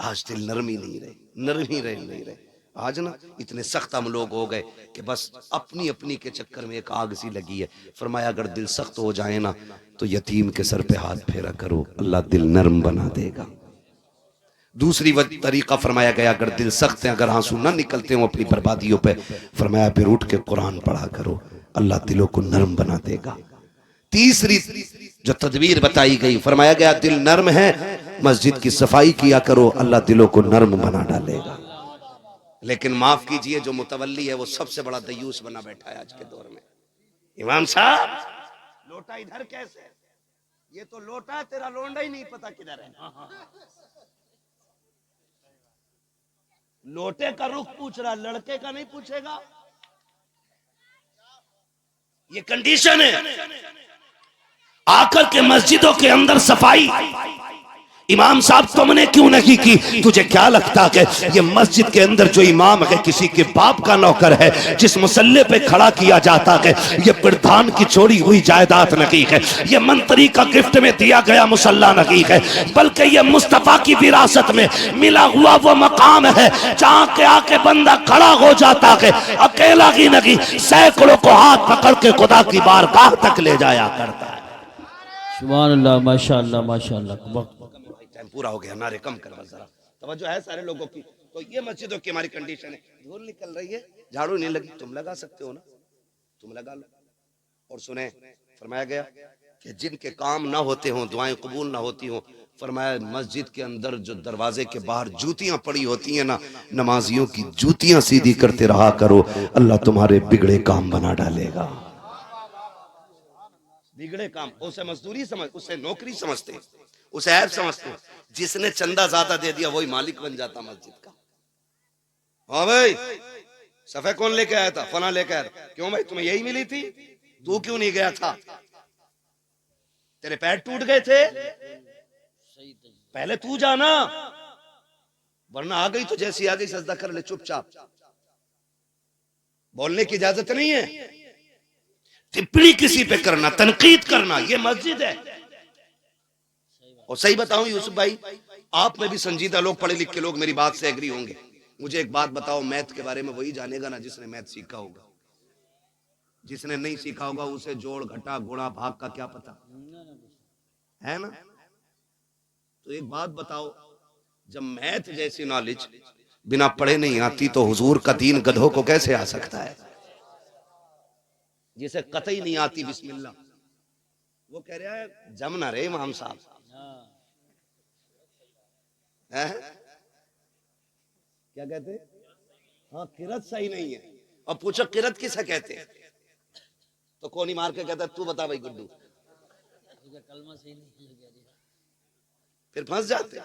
आज दिल नरम ही नहीं रहे, नरम ही नहीं रहे। आज ना इतने सख्त हम लोग हो गए कि बस अपनी अपनी के चक्कर में एक आग सी लगी है। फरमाया अगर दिल सख्त हो जाए ना, तो यतीम के सर पे हाथ फेरा करो, अल्लाह दिल नरम बना देगा। दूसरी तरीका फरमाया गया, अगर दिल सख्त है, अगर आंसू ना निकलते हो अपनी बर्बादियों पे, फरमाया फिर उठ के कुरान पढ़ा करो, अल्लाह दिलों को नरम बना देगा। तीसरी जो तदबीर बताई गई, फरमाया गया दिल नरम है, मस्जिद की सफाई किया करो, अल्लाह दिलों को नरम बना डालेगा। लेकिन माफ कीजिए, जो मुतवल्ली है वो सबसे बड़ा दयूस बना बैठा है आज के दौर में। इमाम साहब लोटा इधर कैसे, ये तो लोटा तेरा लोंडा ही नहीं पता किधर है। लोटे का रुख पूछ रहा, लड़के का नहीं पूछेगा। ये कंडीशन है। आकर के मस्जिदों के अंदर सफाई इमाम साहब तुमने क्यों नहीं की? तुझे क्या लगता है ये मस्जिद के अंदर जो इमाम है किसी के बाप का नौकर है, जिस मुसल्ले पे खड़ा किया जाता है ये प्रधान की छोड़ी हुई जायदाद नहीं है, ये मंत्री का गिफ्ट में दिया गया मुसल्ला नहीं है, बल्कि ये मुस्तफा की विरासत में मिला हुआ वो मकाम है जहाँ के आके बंदा खड़ा हो जाता है, अकेला ही नहीं सैकड़ों को हाथ पकड़ के खुदा की बारगाह तक ले जाया करता है। सुभान अल्लाह, माशाअल्लाह माशाअल्लाह। टाइम पूरा हो गया, नारे कम कर, बस जरा तवज्जो है सारे लोगों की। तो ये मस्जिदों की हमारी कंडीशन है। धूल निकल रही है, झाड़ू नहीं लगी, तुम लगा सकते हो ना, तुम लगा लो। और सुने, फरमाया गया कि जिनके काम ना होते हों, दुआएं कबूल ना होती हों, फरमाया मस्जिद के अंदर जो दरवाजे के बाहर जूतियां पड़ी होती हैं ना, नमाजियों की जूतियां सीधी करते रहा करो, अल्लाह तुम्हारे बिगड़े काम बना डालेगा। बिगड़े काम उसे मजदूरी समझ, उसे नौकरी समझते, उसे ऐप समझते। जिसने चंदा ज्यादा दे दिया वही मालिक बन जाता मस्जिद का। हाँ भाई, सफे कौन लेके आया था? फना लेके आया था। क्यों भाई, तुम्हें यही मिली थी, तू क्यों नहीं गया था? तेरे पैर टूट गए थे, पहले तू जाना, वरना आ गई तो जैसी आ गई सजदा कर ले चुपचाप। बोलने की इजाजत नहीं है, टिप्पणी किसी पे करना, तनकीद करना, ये मस्जिद है। और सही बताऊं यूसुफ भाई, आप में भी संजीदा लोग, पढ़े लिखे लोग मेरी बात से एग्री होंगे। मुझे एक बात बताओ, मैथ के बारे में वही जानेगा ना जिसने मैथ सीखा होगा। जिसने नहीं सीखा होगा उसे जोड़ घटा गुणा भाग का क्या पता है ना। तो एक बात बताओ, जब मैथ जैसी नॉलेज बिना पढ़े नहीं आती तो हुजूर का दीन गधों को कैसे आ सकता है? जिसे कतई नहीं आती बिस्मिल्लाह, वो कह रहा है जम ना रे इमाम साहब। क्या कहते हैं? हाँ, किरत सही नहीं है। और पूछो किरत किसे कहते हैं, तो कोनी मार के कहता है तू बता भाई गुड्डू, फिर फंस जाते।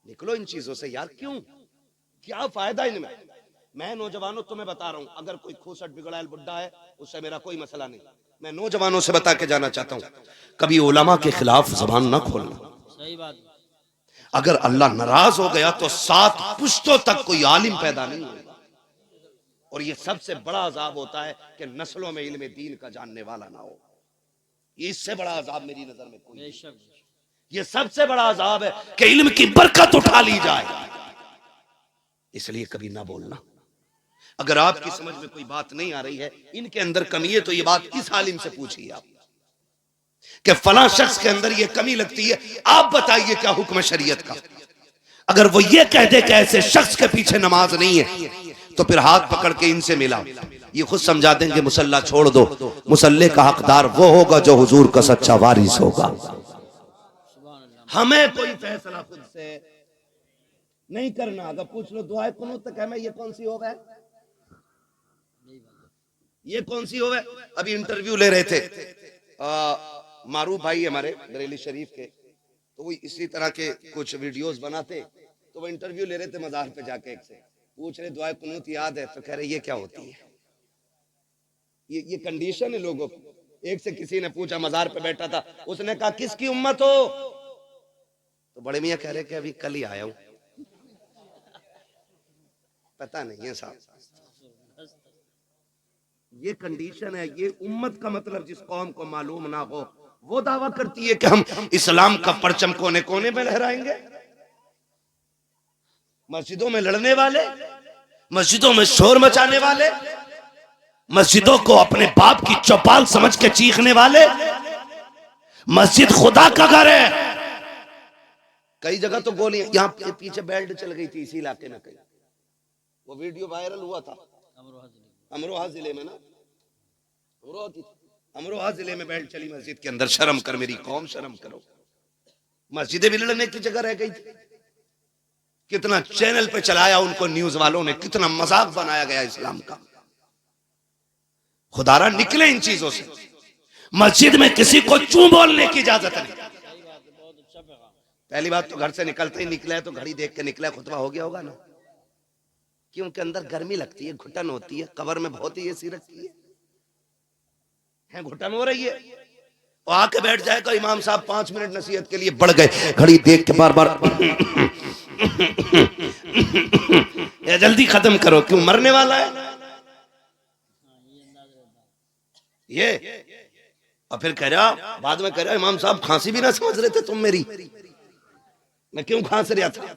निकलो इन चीजों से यार, क्यों, क्या फायदा इनमें। मैं नौजवानों तुम्हें बता रहा हूं, अगर कोई खूसट बिगड़ायल बुड्ढा है उससे मेरा कोई मसला नहीं। मैं नौजवानों से बता के जाना चाहता हूं, कभी उलमा के खिलाफ जबान ना खोलना। सही बात। अगर अल्लाह नाराज हो गया तो 7 पुश्तों तक कोई आलिम पैदा नहीं होगा। और ये सबसे बड़ा अजाब होता है कि नस्लों में इल्म दीन का जानने वाला ना हो। ये इससे बड़ा अजाब मेरी नजर में कोई नहीं। ये सबसे बड़ा अजाब है कि इल्म की बरकत उठा ली जाए। इसलिए कभी ना बोलना, अगर आपकी समझ में कोई बात नहीं आ रही है, इनके अंदर कमी है, तो ये बात इस आलिम से पूछिए आप कि फला शख्स के अंदर ये कमी लगती है, आप बताइए क्या हुक्म शरीयत का। अगर वो ये कह दे कि ऐसे शख्स के पीछे नमाज नहीं है, तो फिर हाथ पकड़ के इनसे मिलाओ, ये खुद समझा देंगे मुसल्ला छोड़ दो। मुसल्ले का हकदार वो होगा जो हुजूर का सच्चा वारिस होगा। हमें कोई फैसला खुद से नहीं करना। अगर पूछ लो दुआए कुनूत तक हमें, ये कौन सी होगा, ये कौन सी होगा। अभी इंटरव्यू ले रहे थे मारूफ भाई हमारे बरेली शरीफ के, तो वो इसी तरह के कुछ वीडियोस बनाते, तो वो इंटरव्यू ले रहे थे मजार पे जाके, एक से पूछ रहे दुआए कुनूत याद है, तो कह रहे ये क्या होती है, ये कंडीशन है लोगों की। एक से किसी ने पूछा, मजार पे बैठा था, उसने कहा किसकी उम्मत हो, तो बड़े मियां कह रहे कि अभी कल ही आया हूं, पता नहीं है साहब। ये कंडीशन है। ये उम्मत का मतलब जिस कौम को मालूम ना हो, वो दावा करती है कि हम इस्लाम का परचम कोने कोने में लहराएंगे। मस्जिदों में लड़ने वाले, मस्जिदों में शोर मचाने वाले, मस्जिदों को अपने बाप की चौपाल समझ के चीखने वाले। मस्जिद खुदा का घर है। कई जगह तो गोलियां, यहाँ पीछे बेल्ट चल गई थी इसी इलाके में, कहीं वो वीडियो वायरल हुआ था अमरोहा जिले में ना, अमरोहा जिले में बेल्ट चली मस्जिद के अंदर। शर्म कर मेरी कौम, शर्म करो। मस्जिदें भी लड़ने की जगह रह गई थी। कितना चैनल पे चलाया उनको न्यूज वालों ने, कितना मजाक बनाया गया इस्लाम का। खुदारा निकले इन चीजों से। मस्जिद में किसी को चूं बोलने की इजाजत नहीं। पहली बात तो घर से निकलते ही निकले तो घड़ी देख के निकले, खुतबा हो गया होगा ना, क्योंकि अंदर गर्मी लगती है, घुटन होती है, कब्र में बहुत ही एसी रखती है, घुटन हो रही है, और आके बैठ जाएगा इमाम साहब 5 मिनट नसीहत के लिए, बढ़ गए, घड़ी देख के बार बार ये जल्दी खत्म करो, क्यों मरने वाला है ये। और फिर कह रहा, बाद में कह रहा इमाम साहब खांसी भी ना समझ रहे थे तुम मेरी, मैं क्यों खांस रहा था।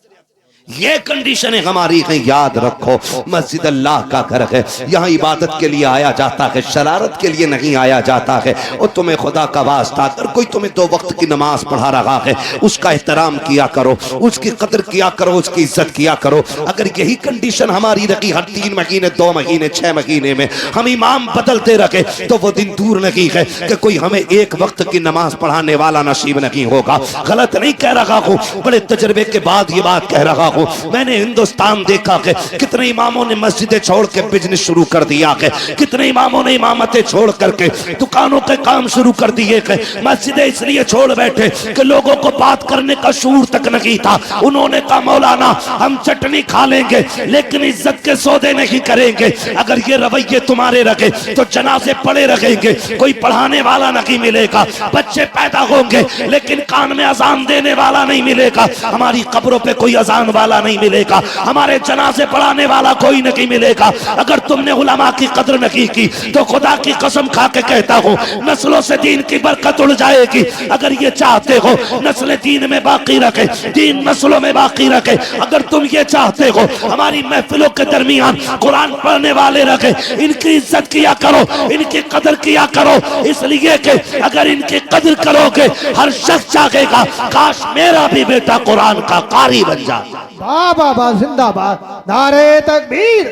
ये कंडीशन है हमारी, कहीं याद रखो। मस्जिद अल्लाह का घर है, यहाँ इबादत के लिए आया जाता है, शरारत के लिए नहीं आया जाता है। और तुम्हें खुदा का वास्ता, अगर कोई तुम्हें 2 वक्त की नमाज पढ़ा रहा है, उसका एहतराम किया करो, उसकी कदर किया करो, उसकी इज्जत किया करो। अगर यही कंडीशन हमारी रखी, हर 3 महीने 2 महीने 6 महीने में हम इमाम बदलते रखे, तो वो दिन दूर नहीं है कि कोई हमें 1 वक्त की नमाज पढ़ाने वाला नसीब नहीं होगा। गलत नहीं कह रहा हूँ, बड़े तजर्बे के बाद ये बात कह रहा हूँ। मैंने हिंदुस्तान देखा कि कितने इमामों ने मस्जिदें छोड़ के बिजनेस शुरू कर दिया है, कितने इमामों ने इमामतें छोड़ करके दुकानों के काम शुरू कर दिए हैं। मस्जिदें इसलिए छोड़ बैठे कि लोगों को बात करने का शूर तक नहीं था। उन्होंने कहा मौलाना हम चटनी खा लेंगे लेकिन इज्जत के सौदे नहीं करेंगे। अगर ये रवैये तुम्हारे रखे तो जनाजे पड़े रहेंगे, कोई पढ़ाने वाला नहीं मिलेगा, बच्चे पैदा होंगे लेकिन कान में अजान देने वाला नहीं मिलेगा, हमारी कब्रों पे कोई अजान वाला नहीं मिलेगा, हमारे जनाजे पढ़ाने वाला कोई नहीं मिलेगा। अगर तुमने उलमा की कदर नहीं की तो खुदा की कसम खा के कहता हूँ नस्लों से दीन की बरकत उड़ जाएगी। अगर ये चाहते हो नस्लें दीन में बाकी रखे, दीन नस्लों में बाकी रखे, अगर तुम ये चाहते हो हमारी महफिलों के दरमियान कुरान पढ़ने वाले रखे, इनकी इज्जत किया करो, इनकी कदर किया करो, इसलिए कि अगर इनकी कदर करोगे हर शख्स चाहेगा काश मेरा भी बेटा कुरान का कारी बन जाए। बाबा जिंदाबाद, नारे तकबीर,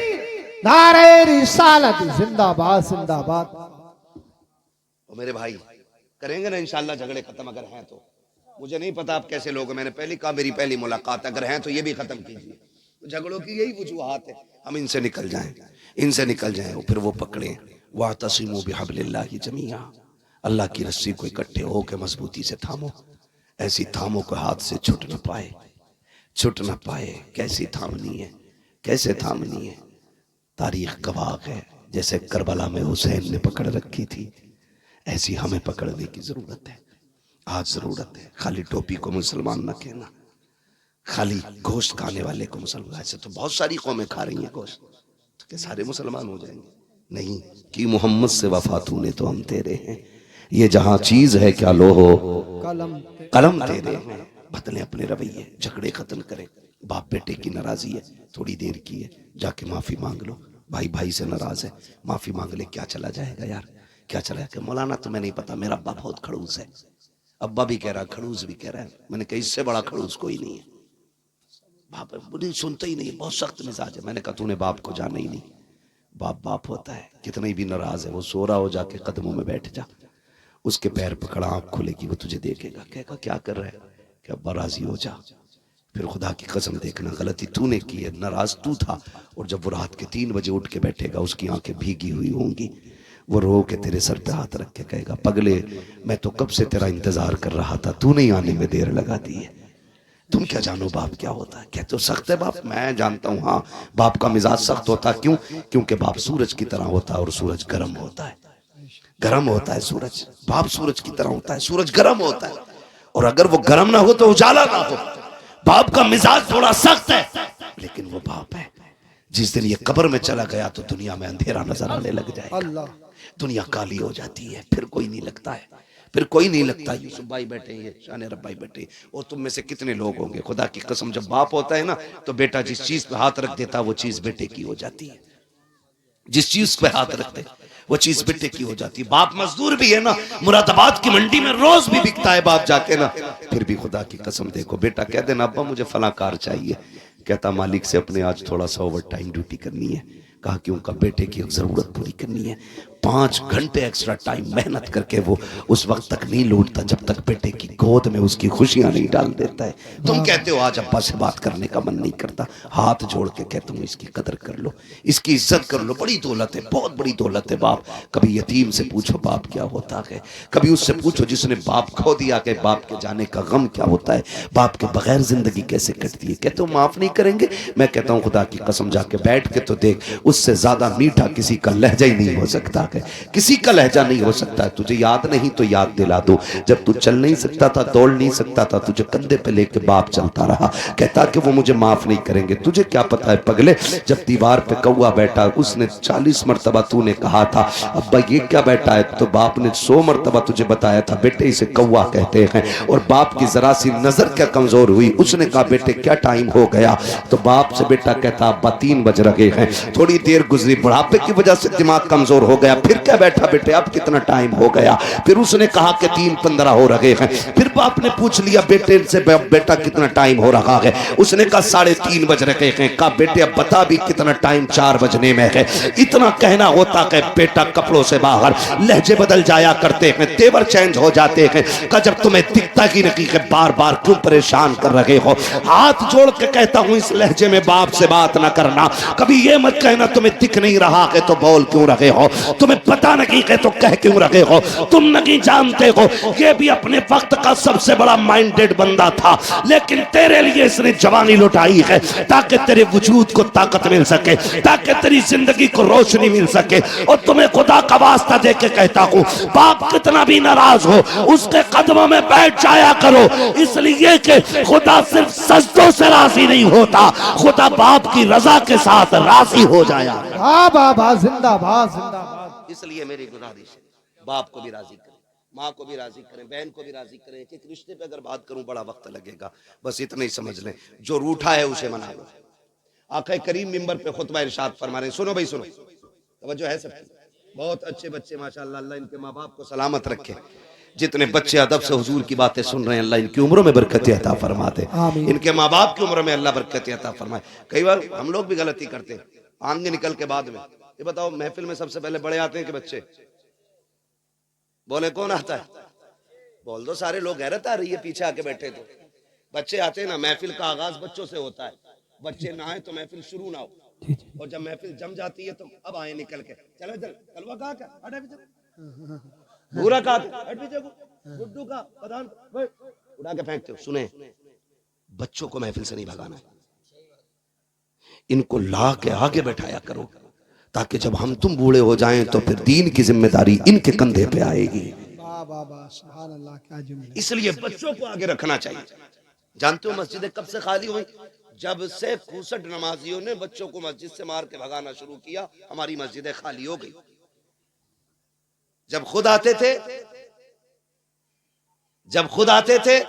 नारे रिसालत, जिंदाबाद जिंदाबाद। मेरे भाई करेंगे ना इंशाल्लाह झगड़े खत्म, अगर हैं तो। मुझे नहीं पता आप कैसे लोग, मैंने पहली कहा मेरी पहली मुलाकात, अगर हैं तो ये भी खत्म कीजिए। तो झगड़ों की यही वजूहात है, हम इनसे निकल जाएं, इनसे निकल जाएं, फिर वो पकड़े वातसिमू बिहब्लिल्लाहि जमीआ, अल्लाह की रस्सी को इकट्ठे होकर मजबूती से थामो, ऐसी थामो को हाथ से छूट न पाए, छुट न पाए। कैसी थामनी है, कैसे थामनी है, तारीख गवाह है। जैसे करबला में हुसैन ने पकड़ रखी थी, ऐसी हमें पकड़ने की जरूरत है। आज जरूरत है। खाली टोपी को मुसलमान न कहना, खाली गोश्त खाने वाले को मुसलमान। ऐसे तो बहुत सारी कौमें खा रही हैं गोश्त, तो क्या सारे मुसलमान हो जाएंगे? नहीं, कि मोहम्मद से वफा तूने तो हम तेरे हैं, ये जहां चीज है क्या लो हो कलम तेरे हैं। बदले अपने रवैये, झगड़े खत्म करें। बाप बेटे की नाराजी है, थोड़ी देर की है, जाके माफी मांग लो, भाई भाई से नाराज है, माफी मांग ले, क्या चला जाएगा यार, क्या चला जाएगा। मौलाना तुम्हें नहीं पता, मेरा अब्बा बहुत खड़ूस है। अब्बा भी कह रहा, खड़ूस भी कह रहा है। मैंने कहा इससे बड़ा खड़ूस कोई नहीं है। बाप बुरी सुनते ही नहीं, बहुत सख्त मिजाज है। मैंने कहा तूने बाप को जाना ही नहीं, बाप बाप होता है, कितना भी नाराज है वो सो रहा हो, जाके कदमों में बैठ जा, उसके पैर पकड़ा, आंख खुलेगी, वो तुझे देखेगा, कहेगा क्या कर रहा है, क्या अब्बा राजी हो जा। फिर खुदा की कसम देखना, गलती तूने की है, नाराज तू था। और जब वो रात के 3 बजे उठ के बैठेगा, उसकी आंखें भीगी हुई होंगी, वो रो के तेरे सर पे हाथ रख के कहेगा, पगले मैं तो कब से तेरा इंतजार कर रहा था, तू नहीं आने में देर लगा दी है। तुम क्या जानो बाप क्या होता है। क्या तो सख्त है बाप, मैं जानता हूँ, हाँ बाप का मिजाज सख्त होता है। क्यों? क्योंकि बाप सूरज की तरह होता है और सूरज गर्म होता है, गर्म होता है सूरज। बाप सूरज की तरह होता है, सूरज गर्म होता है। और अगर वो गर्म ना हो तो उजाला ना हो। बाप का मिजाज थोड़ा सख्त है, लेकिन वो बाप है। जिस दिन ये कब्र में चला गया तो दुनिया में अंधेरा नजर आने लग जाएगा, दुनिया काली हो जाती है, फिर कोई नहीं लगता है, फिर कोई नहीं लगता। यूसुफ भाई बैठे हैं, शान रब भाई बैठे हैं, और तुम में से कितने लोग होंगे, खुदा की कसम, जब बाप होता है ना तो बेटा जिस चीज पे हाथ रख देता वो चीज बेटे की हो जाती है। जिस चीज पे हाथ रखते वो चीज बेटे की हो जाती है। बाप मजदूर भी है ना, मुरादाबाद की मंडी में रोज भी बिकता है बाप जाके ना, फिर भी खुदा की कसम देखो, बेटा कह देना अब्बा मुझे फला कार चाहिए, कहता मालिक से अपने आज थोड़ा सा ओवर टाइम ड्यूटी करनी है। कहा कि उनका बेटे की जरूरत पूरी करनी है। 5 घंटे एक्स्ट्रा टाइम मेहनत करके वो उस वक्त तक नहीं लौटता जब तक बेटे की गोद में उसकी खुशियां नहीं डाल देता है। तुम कहते हो आज अब्बा से बात करने का मन नहीं करता, हाथ जोड़ के कहता हूँ इसकी कदर कर लो, इसकी इज्जत कर लो, बड़ी दौलत है, बहुत बड़ी दौलत है बाप। कभी यतीम से पूछो बाप क्या होता है, कभी उससे पूछो जिसने बाप खो दिया कि बाप के जाने का गम क्या होता है, बाप के बगैर जिंदगी कैसे कटती है। कहते हो माफ नहीं करेंगे, मैं कहता हूँ खुदा की कसम जाके बैठ के तो देख, उससे ज्यादा मीठा किसी का लहजा ही नहीं हो सकता है, किसी का लहजा नहीं हो सकता है। तुझे याद नहीं तो याद दिला दो, जब तू चल नहीं सकता था, दौड़ नहीं सकता था, तुझे कंधे पे लेके बाप चलता रहा, कहता कि वो मुझे माफ नहीं करेंगे। तुझे क्या पता है पगले, जब दीवार पे कौवा बैठा उसने 40 मरतबा तूने कहा था अब्बा ये क्या बैठा है, तो बाप ने 100 मरतबा तुझे बताया था बेटे इसे कौवा कहते हैं। और बाप की जरा सी नजर क्या कमजोर हुई, उसने कहा बेटे क्या टाइम हो गया, तो बाप से बेटा कहता अब्बा 3 बज रहे हैं। थोड़ी देर गुजरी, बुढ़ापे की वजह से दिमाग कमजोर हो गया, फिर क्या बैठा बेटे अब कितना टाइम हो गया, फिर उसने कहा कि 3:15 हो रहे हैं। फिर बाप ने पूछ लिया बेटे से बेटा कितना टाइम हो रहा है, उसने कहा 3:30 बज रहे हैं। कहा बेटे अब बता भी कितना टाइम, 4 बजने में है। इतना कहना होता है बेटा कपड़ों से बाहर, लहजे बदल जाया करते हैं, तेवर चेंज हो जाते हैं। कहा जब तुम्हें दिखता ही नहीं कि बार बार क्यों परेशान कर रहे हो, हाथ जोड़ के कहता हूं इस लहजे में बाप से बात ना करना। कभी ये मत कहना तुम्हें दिख नहीं रहा है तो बोल क्यों रहे हो, तुम्हें पता नहीं है तो कह क्यों रहे हो, तुम नहीं जानते हो ये भी अपने वक्त का सबसे बड़ा माइंडेड बंदा था, लेकिन तेरे लिए इसने जवानी लुटाई है ताकि तेरे वजूद को ताकत मिल सके, ताकि तेरी जिंदगी को रोशनी मिल सके। और तुम्हें खुदा का वास्ता दे के कहता हूं बाप कितना भी नाराज हो उसके कदमों में बैठ जाया करो, इसलिए कि खुदा सिर्फ सजदों से राजी नहीं होता, खुदा बाप की रजा के साथ राजी हो जाया। बाबा जिंदाबाद जिंदाबाद। इसलिए मेरी गुजारिश है बाप को भी राजी करें, माँ को भी राजी करें, बहन को भी राजी करें। एक रिश्ते पे अगर बात करूं बड़ा वक्त लगेगा, बस इतना ही समझ लें, जो रूठा है उसे मना लो। आका करीम मिंबर पे खुतबा इरशाद फरमा रहे हैं, सुनो भाई सुनो, तवज्जो है सब, बहुत अच्छे बच्चे माशाअल्लाह, अल्लाह इनके माँ बाप को सलामत रखे। जितने बच्चे अदब से हुजूर की बातें सुन रहे हैं अल्लाह इनकी उम्रों में बरकत अता फरमाते, इनके माँ बाप की उम्र में अल्लाह बरकत अता फरमाए। कई बार हम लोग भी गलती करते हैं, आगे निकल के बाद में ये बताओ महफिल में सबसे पहले बड़े आते हैं कि बच्चे? बोले कौन आता है? बोल दो, सारे लोग, हैरत आ रही है पीछे आके बैठे तो। बच्चे आते हैं ना, महफिल का आगाज बच्चों से होता है, बच्चे ना आए तो महफिल शुरू ना हो, और जब महफिल जम जाती है तो अब आए निकल के, चलो चल कलवा कहा क्या हटे पीछे, भूरा कहा हट पीछे, गुड्डू का प्रधान उड़ा के फेंकते हो। सुने, बच्चों को महफिल से नहीं भगाना है, इनको ला के आगे बैठाया करो, ताकि जब हम तुम बूढ़े हो जाएं तो फिर दीन की जिम्मेदारी इनके कंधे पे आएगी। इसलिए बच्चों को आगे रखना चाहिए। जानते हो मस्जिदें कब से खाली हुई? जब से 65 नमाजियों ने बच्चों को मस्जिद से मार के भगाना शुरू किया, हमारी मस्जिदें खाली हो गई। जब खुद आते थे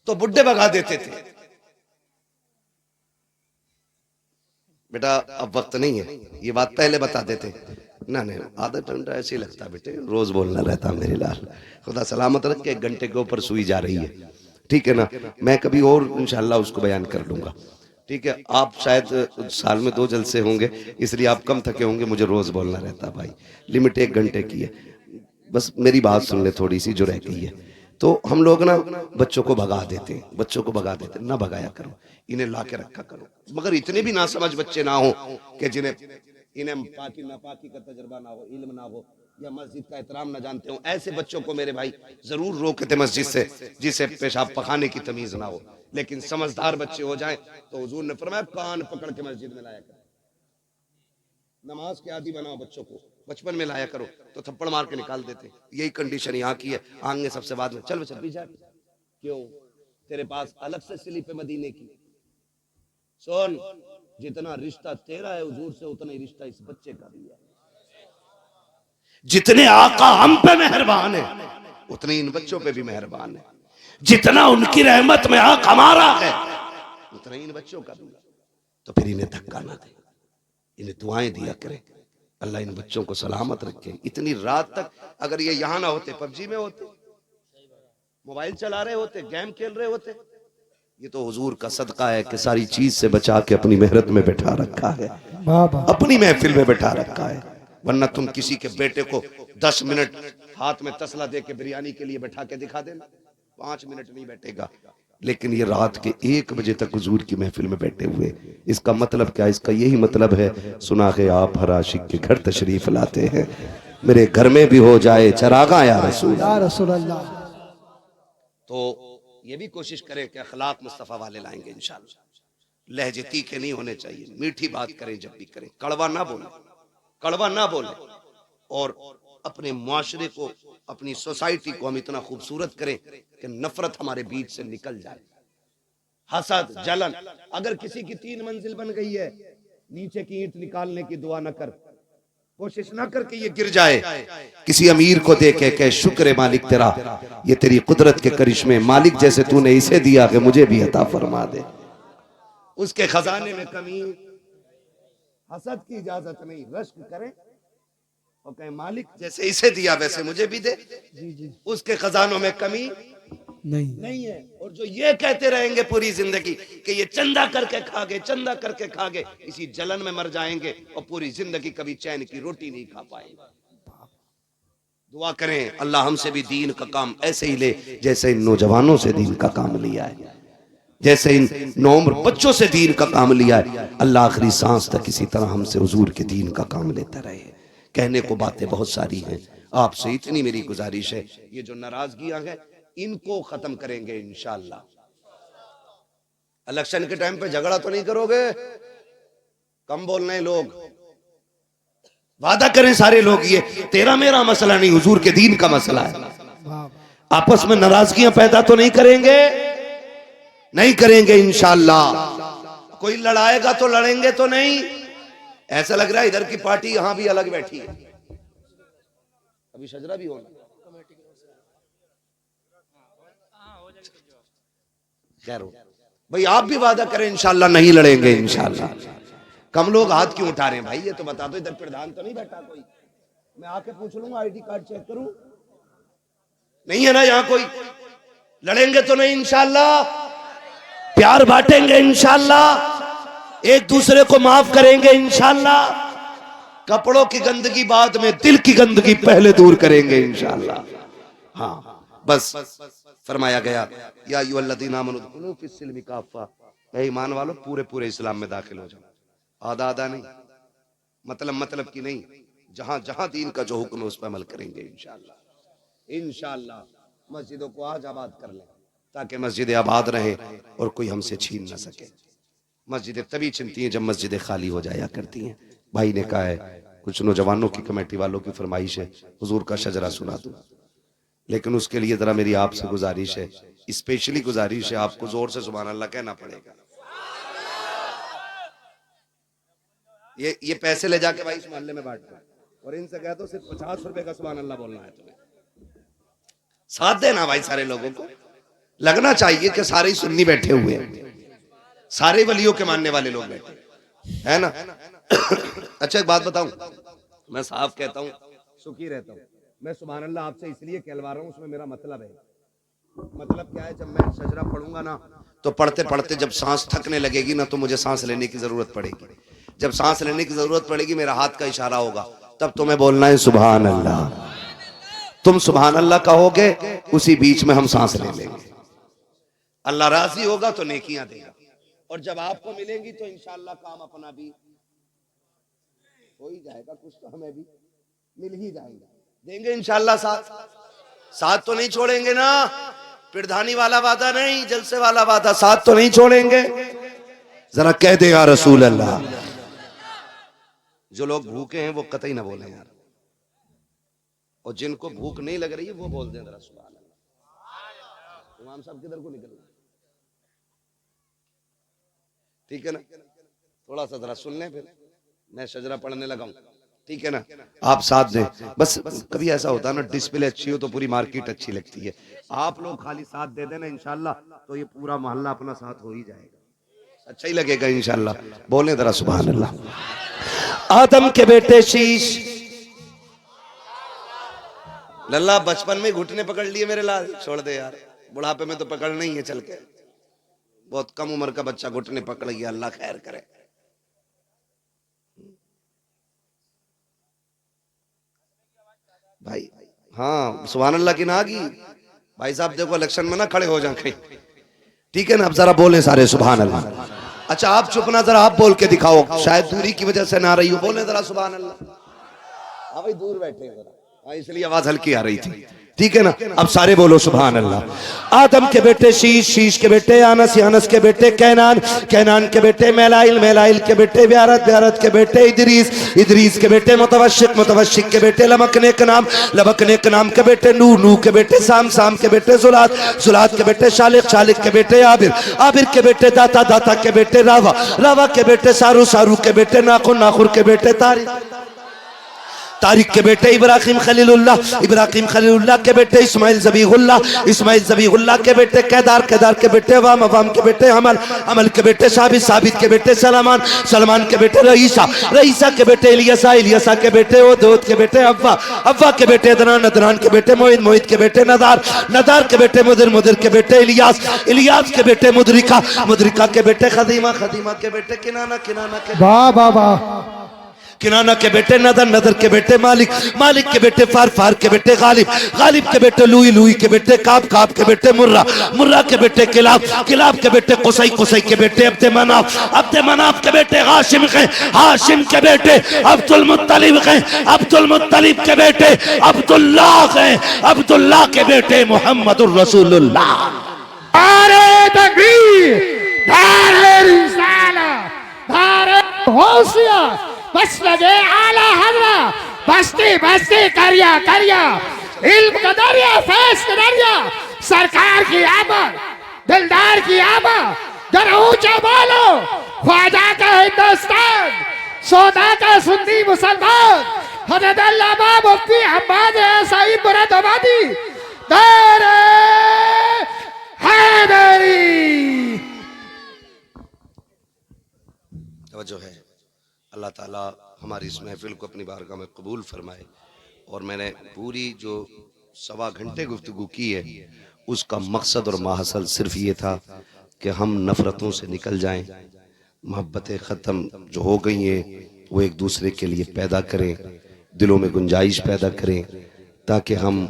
तो बुड्ढे भगा देते थे, बेटा अब वक्त नहीं है, ये बात पहले बता देते ना। नहीं, आधा घंटा ऐसे ही लगता बेटे, रोज बोलना रहता मेरे लाल। खुदा सलामत रख के 1 घंटे के ऊपर सुई जा रही है, ठीक है ना। मैं कभी और इंशाल्लाह उसको बयान कर लूंगा, ठीक है। आप शायद साल में 2 जलसे होंगे, इसलिए आप कम थके होंगे, मुझे रोज बोलना रहता भाई। लिमिट 1 घंटे की है, बस मेरी बात सुन ले थोड़ी सी जो रह गई है। तो हम लोग ना बच्चों को भगा देते हैं, बच्चों को भगा देते हैं, ना भगाया करो, इन्हें ला के रखा करो। मगर इतने भी ना समझ बच्चे ना हो कि जिन्हें इन्हें पाकी नापाकी का तजर्बा ना हो, इल्म ना हो, या मस्जिद का एहतराम ना जानते हो। ऐसे बच्चों को मेरे भाई जरूर रोकते मस्जिद से, जिसे पेशाब पखाने की तमीज ना हो। लेकिन समझदार बच्चे हो जाएं तो हुजूर ने फरमाया कान पकड़ के मस्जिद में लाया करो, नमाज के आदि बनाओ बच्चों को, बचपन में लाया करो। तो थप्पड़ मार के निकाल देते। यही कंडीशन यहाँ की है, आएंगे सबसे बाद में, चल बच्चा पीछे। क्यों? तेरे पास अलग से स्लिप है मदीने की। सुन, जितना रिश्ता तेरा है हुजूर से, उतना ही रिश्ता इस बच्चे का भी है। जितने आका हम पे मेहरबान है, उतने इन बच्चों पे भी मेहरबान है। जितना उनकी रहमत में हक हमारा है, उतना इन बच्चों का भी है। तो फिर इन्हें धक्का ना दे, इन्हें दुआएं दिया करें, अल्लाह इन बच्चों को सलामत रखे। इतनी रात तक अगर ये यहाँ ना होते, पबजी में होते, मोबाइल चला रहे होते, गेम खेल रहे होते। ये तो हुजूर का सदका है कि सारी चीज से बचा के अपनी मेहरत में बैठा रखा है, अपनी महफिल में बैठा रखा है। वरना तुम किसी के बेटे को 10 मिनट हाथ में तसला दे के बिरयानी के लिए बैठा के दिखा देना, 5 मिनट नहीं बैठेगा। लेकिन ये रात के 1 बजे तक हुजूर की महफिल में बैठे हुए, इसका मतलब क्या? इसका यही मतलब है, सुना है आप हर आशिक के घर तशरीफ लाते हैं, मेरे घर में भी हो जाए चरागा या रसूल अल्लाह। तो ये भी कोशिश करें कि अखलाक मुस्तफ़ा वाले लाएंगे इंशाअल्लाह। लहजे तीखे नहीं होने चाहिए, मीठी बात करें जब भी करें, कड़वा ना बोले, कड़वा ना बोले। और अपने मुआशरे को, अपनी सोसाइटी को हम इतना खूबसूरत करें कि नफरत हमारे बीच से निकल जाए। हसद, जलन, अगर किसी की 3 मंजिल बन गई है, नीचे की ईंट निकालने की दुआ न कर, कोशिश ना कर कि ये गिर जाए। किसी अमीर को देखे के शुक्र मालिक तेरा, ये तेरी कुदरत के करिश्मे, मालिक जैसे तूने इसे दिया कि मुझे भी अता फरमा दे। उसके खजाने में कमी, हसद की इजाजत नहीं, रश्क करें और कहें मालिक जैसे इसे दिया वैसे मुझे भी दे। उसके खजानों में कमी नहीं है। और जो ये कहते रहेंगे पूरी जिंदगी कि ये चंदा करके खा गए, चंदा करके खा गए, इसी जलन में मर जाएंगे और पूरी जिंदगी कभी चैन की रोटी नहीं खा पाएंगे। दुआ करें अल्लाह हमसे भी दीन का काम ऐसे ही ले जैसे इन नौजवानों से दीन का काम लिया है, जैसे इन नौम्र बच्चों से दीन का काम लिया है। अल्लाह आखिरी सांस तक इसी तरह हमसे हुजूर के दीन का काम लेता रहे। कहने को बातें बहुत सारी हैं, आपसे इतनी मेरी गुजारिश है, ये जो नाराजगियां हैं इनको खत्म करेंगे इंशाअल्लाह। इलेक्शन के टाइम पे झगड़ा तो नहीं करोगे, कम बोलने हैं लोग, वादा करें सारे लोग, ये तेरा मेरा मसला नहीं, हुजूर के दीन का मसला है। आपस में नाराजगियां पैदा तो नहीं करेंगे, नहीं करेंगे इंशाअल्लाह। कोई लड़ाएगा तो लड़ेंगे तो नहीं। ऐसा लग रहा है इधर की पार्टी यहां भी अलग बैठी है, अभी शजरा भी होना। खैर भाई आप भी वादा करें इंशाअल्लाह नहीं लड़ेंगे इंशाअल्लाह। कम लोग हाथ क्यों उठा रहे हैं भाई, ये तो बता दो, इधर प्रधान तो नहीं बैठा कोई? मैं आके पूछ लूंगा, आईडी कार्ड चेक करूं, नहीं है ना यहाँ कोई? लड़ेंगे तो नहीं इंशाअल्लाह, प्यार बांटेंगे इंशाअल्लाह, एक दूसरे को माफ करेंगे इंशाअल्लाह। कपड़ों की गंदगी बाद में, दिल की गंदगी पहले दूर करेंगे इंशाअल्लाह। हाँ बस फरमाया गया या अय्युहल्लज़ीना आमनू उदखुलू फिस्सिल्मि काफ़ा, ऐ ईमान वालों पूरे पूरे इस्लाम में दाखिल हो जाओ। आधा आधा नहीं, मतलब की नहीं, जहां जहां दीन का जो हुक्म है उस पर अमल करेंगे इंशाअल्लाह। इंशाअल्लाह मस्जिदों को आज आबाद कर लें ताकि मस्जिदें आबाद रहे और कोई हमसे छीन न सके। मस्जिदें तभी चिनती हैं जब मस्जिदें खाली हो जाया करती हैं। भाई ने कहा है कुछ नौजवानों की कमेटी वालों की फरमाइश है हुजूर का शजरा सुना दूं, लेकिन उसके लिए जरा मेरी आपसे गुजारिश है, स्पेशली गुजारिश है, आपको जोर से सुभान अल्लाह कहना पड़ेगा। ये पैसे ले जाके भाई इस मोहल्ले में बांट दो और इनसे कह दो सिर्फ 50 रुपए का सुभान अल्लाह बोलना है तुम्हें। साथ देना भाई, सारे लोगों को लगना चाहिए कि सारे ही सुन्नी बैठे हुए हैं, सारे वलियों के मानने वाले लोग बैठे। है ना। अच्छा एक बात बताऊं, मैं साफ कहता हूं, सुखी रहता हूं। मैं सुभान अल्लाह आपसे इसलिए कहलवा रहा हूं, उसमें मेरा मतलब है। मतलब क्या है, जब मैं सजरा पढ़ूंगा ना, तो पढ़ते पढ़ते जब सांस थकने लगेगी ना, तो मुझे सांस लेने की जरूरत पड़ेगी। जब सांस लेने की जरूरत पड़ेगी, मेरा हाथ का इशारा होगा, तब तुम्हें बोलना है सुभान अल्लाह। तुम सुभान अल्लाह कहोगे, उसी बीच में हम सांस ले लेंगे। अल्लाह राजी होगा तो नेकियां देगा, और जब आपको मिलेंगी तो इंशाअल्लाह काम अपना भी हो ही जाएगा, कुछ तो हमें भी मिल ही जाएगा, देंगे इंशाअल्लाह। साथ तो नहीं छोड़ेंगे ना, पिरधानी वाला वादा नहीं, जलसे वाला वादा, साथ तो नहीं छोड़ेंगे। जरा कह दे या रसूल अल्लाह। जो लोग भूखे हैं वो कतई ना बोले यार, और जिनको भूख नहीं लग रही है वो बोल दें जरा सुभान अल्लाह। इमाम साहब किधर को निकल, ठीक है ना, थोड़ा सा जरा सुन लें, फिर मैं शजरा पढ़ने लगा हूं, ठीक है ना। आप साथ दें बस। कभी ऐसा होता है ना, डिस्प्ले अच्छी हो तो पूरी मार्केट अच्छी लगती है। आप लोग खाली साथ दे देना इंशाल्लाह, तो ये पूरा मोहल्ला अपना साथ हो ही जाएगा, अच्छा ही लगेगा इंशाल्लाह। बोले जरा सुभान अल्लाह। आदम के बेटे शीश, लल्ला बचपन में घुटने पकड़ लिए मेरे लाल, छोड़ दे यार, बुढ़ापे में तो पकड़ नहीं है चल के। बहुत कम उम्र का बच्चा घुटने पकड़ गया, अल्लाह खैर करे। भाई हाँ, सुभान अल्लाह की ना की भाई साहब, देखो इलेक्शन में ना खड़े हो जाए कहीं, ठीक है ना। अब जरा बोले सारे सुभान अल्लाह। अच्छा आप चुप ना, जरा आप बोल के दिखाओ, शायद दूरी की वजह से ना आ रही हो, बोले जरा सुभान अल्लाह। हाँ भाई दूर बैठे हैं जरा, हाँ इसलिए आवाज हल्की आ रही थी, ठीक है ना। अब सारे बोलो सुभान अल्लाह। आदम के बेटे शीश, शीश के बेटे अनस, अनस के बेटे कैनान, कैनान के बेटे मेलाइल, मेलाइल के बेटे ब्यारत, ब्यारत के बेटे इदरीस, इदरीस के बेटे मुतवशिक, मुतवशिक के बेटे लमकने के नाम, लमकने के नाम के बेटे नू, नू के बेटे साम, साम के बेटे जुलात, जुलात के बेटे शालिक, शालिक के बेटे आबिर, आबिर के बेटे दाता, दाता के बेटे रावा, रावा के बेटे सारू, सारू के बेटे नाखुर, नाखुर के बेटे तारिक, तारिक के बेटे इब्राहिम खलीलुल्लाह, इब्राहिम खलीलुल्लाह के बेटे इस्माइल ज़बीहुल्लाह, इस्माइल ज़बीहुल्लाह के बेटे केदार, केदार के बेटे अवाम, अवाम के बेटे अमल, अमल के बेटे साबित, साबित के बेटे सलमान, सलमान के बेटे रईसा, रईसा के बेटे इलियासा, इलियासा के बेटे ओदोद के बेटे अव्वा, अव्वा के बेटे अदनान, अदनान के बेटे मोहित, मोहित के बेटे नदार, नदार के बेटे मुदिर, मुदिर के बेटे इलियास, इलियास के बेटे मुदरिका, मुदरिका के बेटे खदीमा, खदीमा के बेटे किनाना, किनाना के वाह वाह वाह, किनाना के बेटे नदर, नदर के बेटे मालिक, मालिक के बेटे फार, फार के बेटे गालिब, गालिब के बेटे लुई, लुई के बेटे काब, काब के बेटे मुर्रा, मुर्रा के बेटे किलाब, किलाब के बेटे कुसई, कुसई के बेटे अब्दे मनाफ, अब्दे मनाफ के बेटे हाशिम के, हाशिम के बेटे अब्दुल मुत्तलिब के, अब्दुल मुत्तलिब के बेटे अब्दुल्लाह के, अब्दुल्लाह के बेटे मोहम्मदुर रसूलुल्लाह। नारे तकबीर, नारे रिसालत, नारे गौसियत, बस लगे आला हजरा, बस्ती बस्ती करिया करिया, इल्म का दरिया, फैज का दरिया, सरकार की आमद, दिलदार की आमद, जरा ऊंचा बोलो, ख्वाजा का हिंदुस्तान, सौदा का सुन्नी मुसलमान, हजरत अल्लामा मुफ्ती अहमद सईद मुरादाबादी, नारे हैदरी। तवज्जो है, अल्लाह ताला हमारी इस महफिल को अपनी बारगाह में कबूल फरमाए। और मैंने पूरी जो 1.25 घंटे गुफ्तगू की है, उसका मकसद और माहसल सिर्फ ये था कि हम नफरतों से निकल जाएं, मोहब्बतें ख़त्म जो हो गई हैं वो एक दूसरे के लिए पैदा करें, दिलों में गुंजाइश पैदा करें, ताकि हम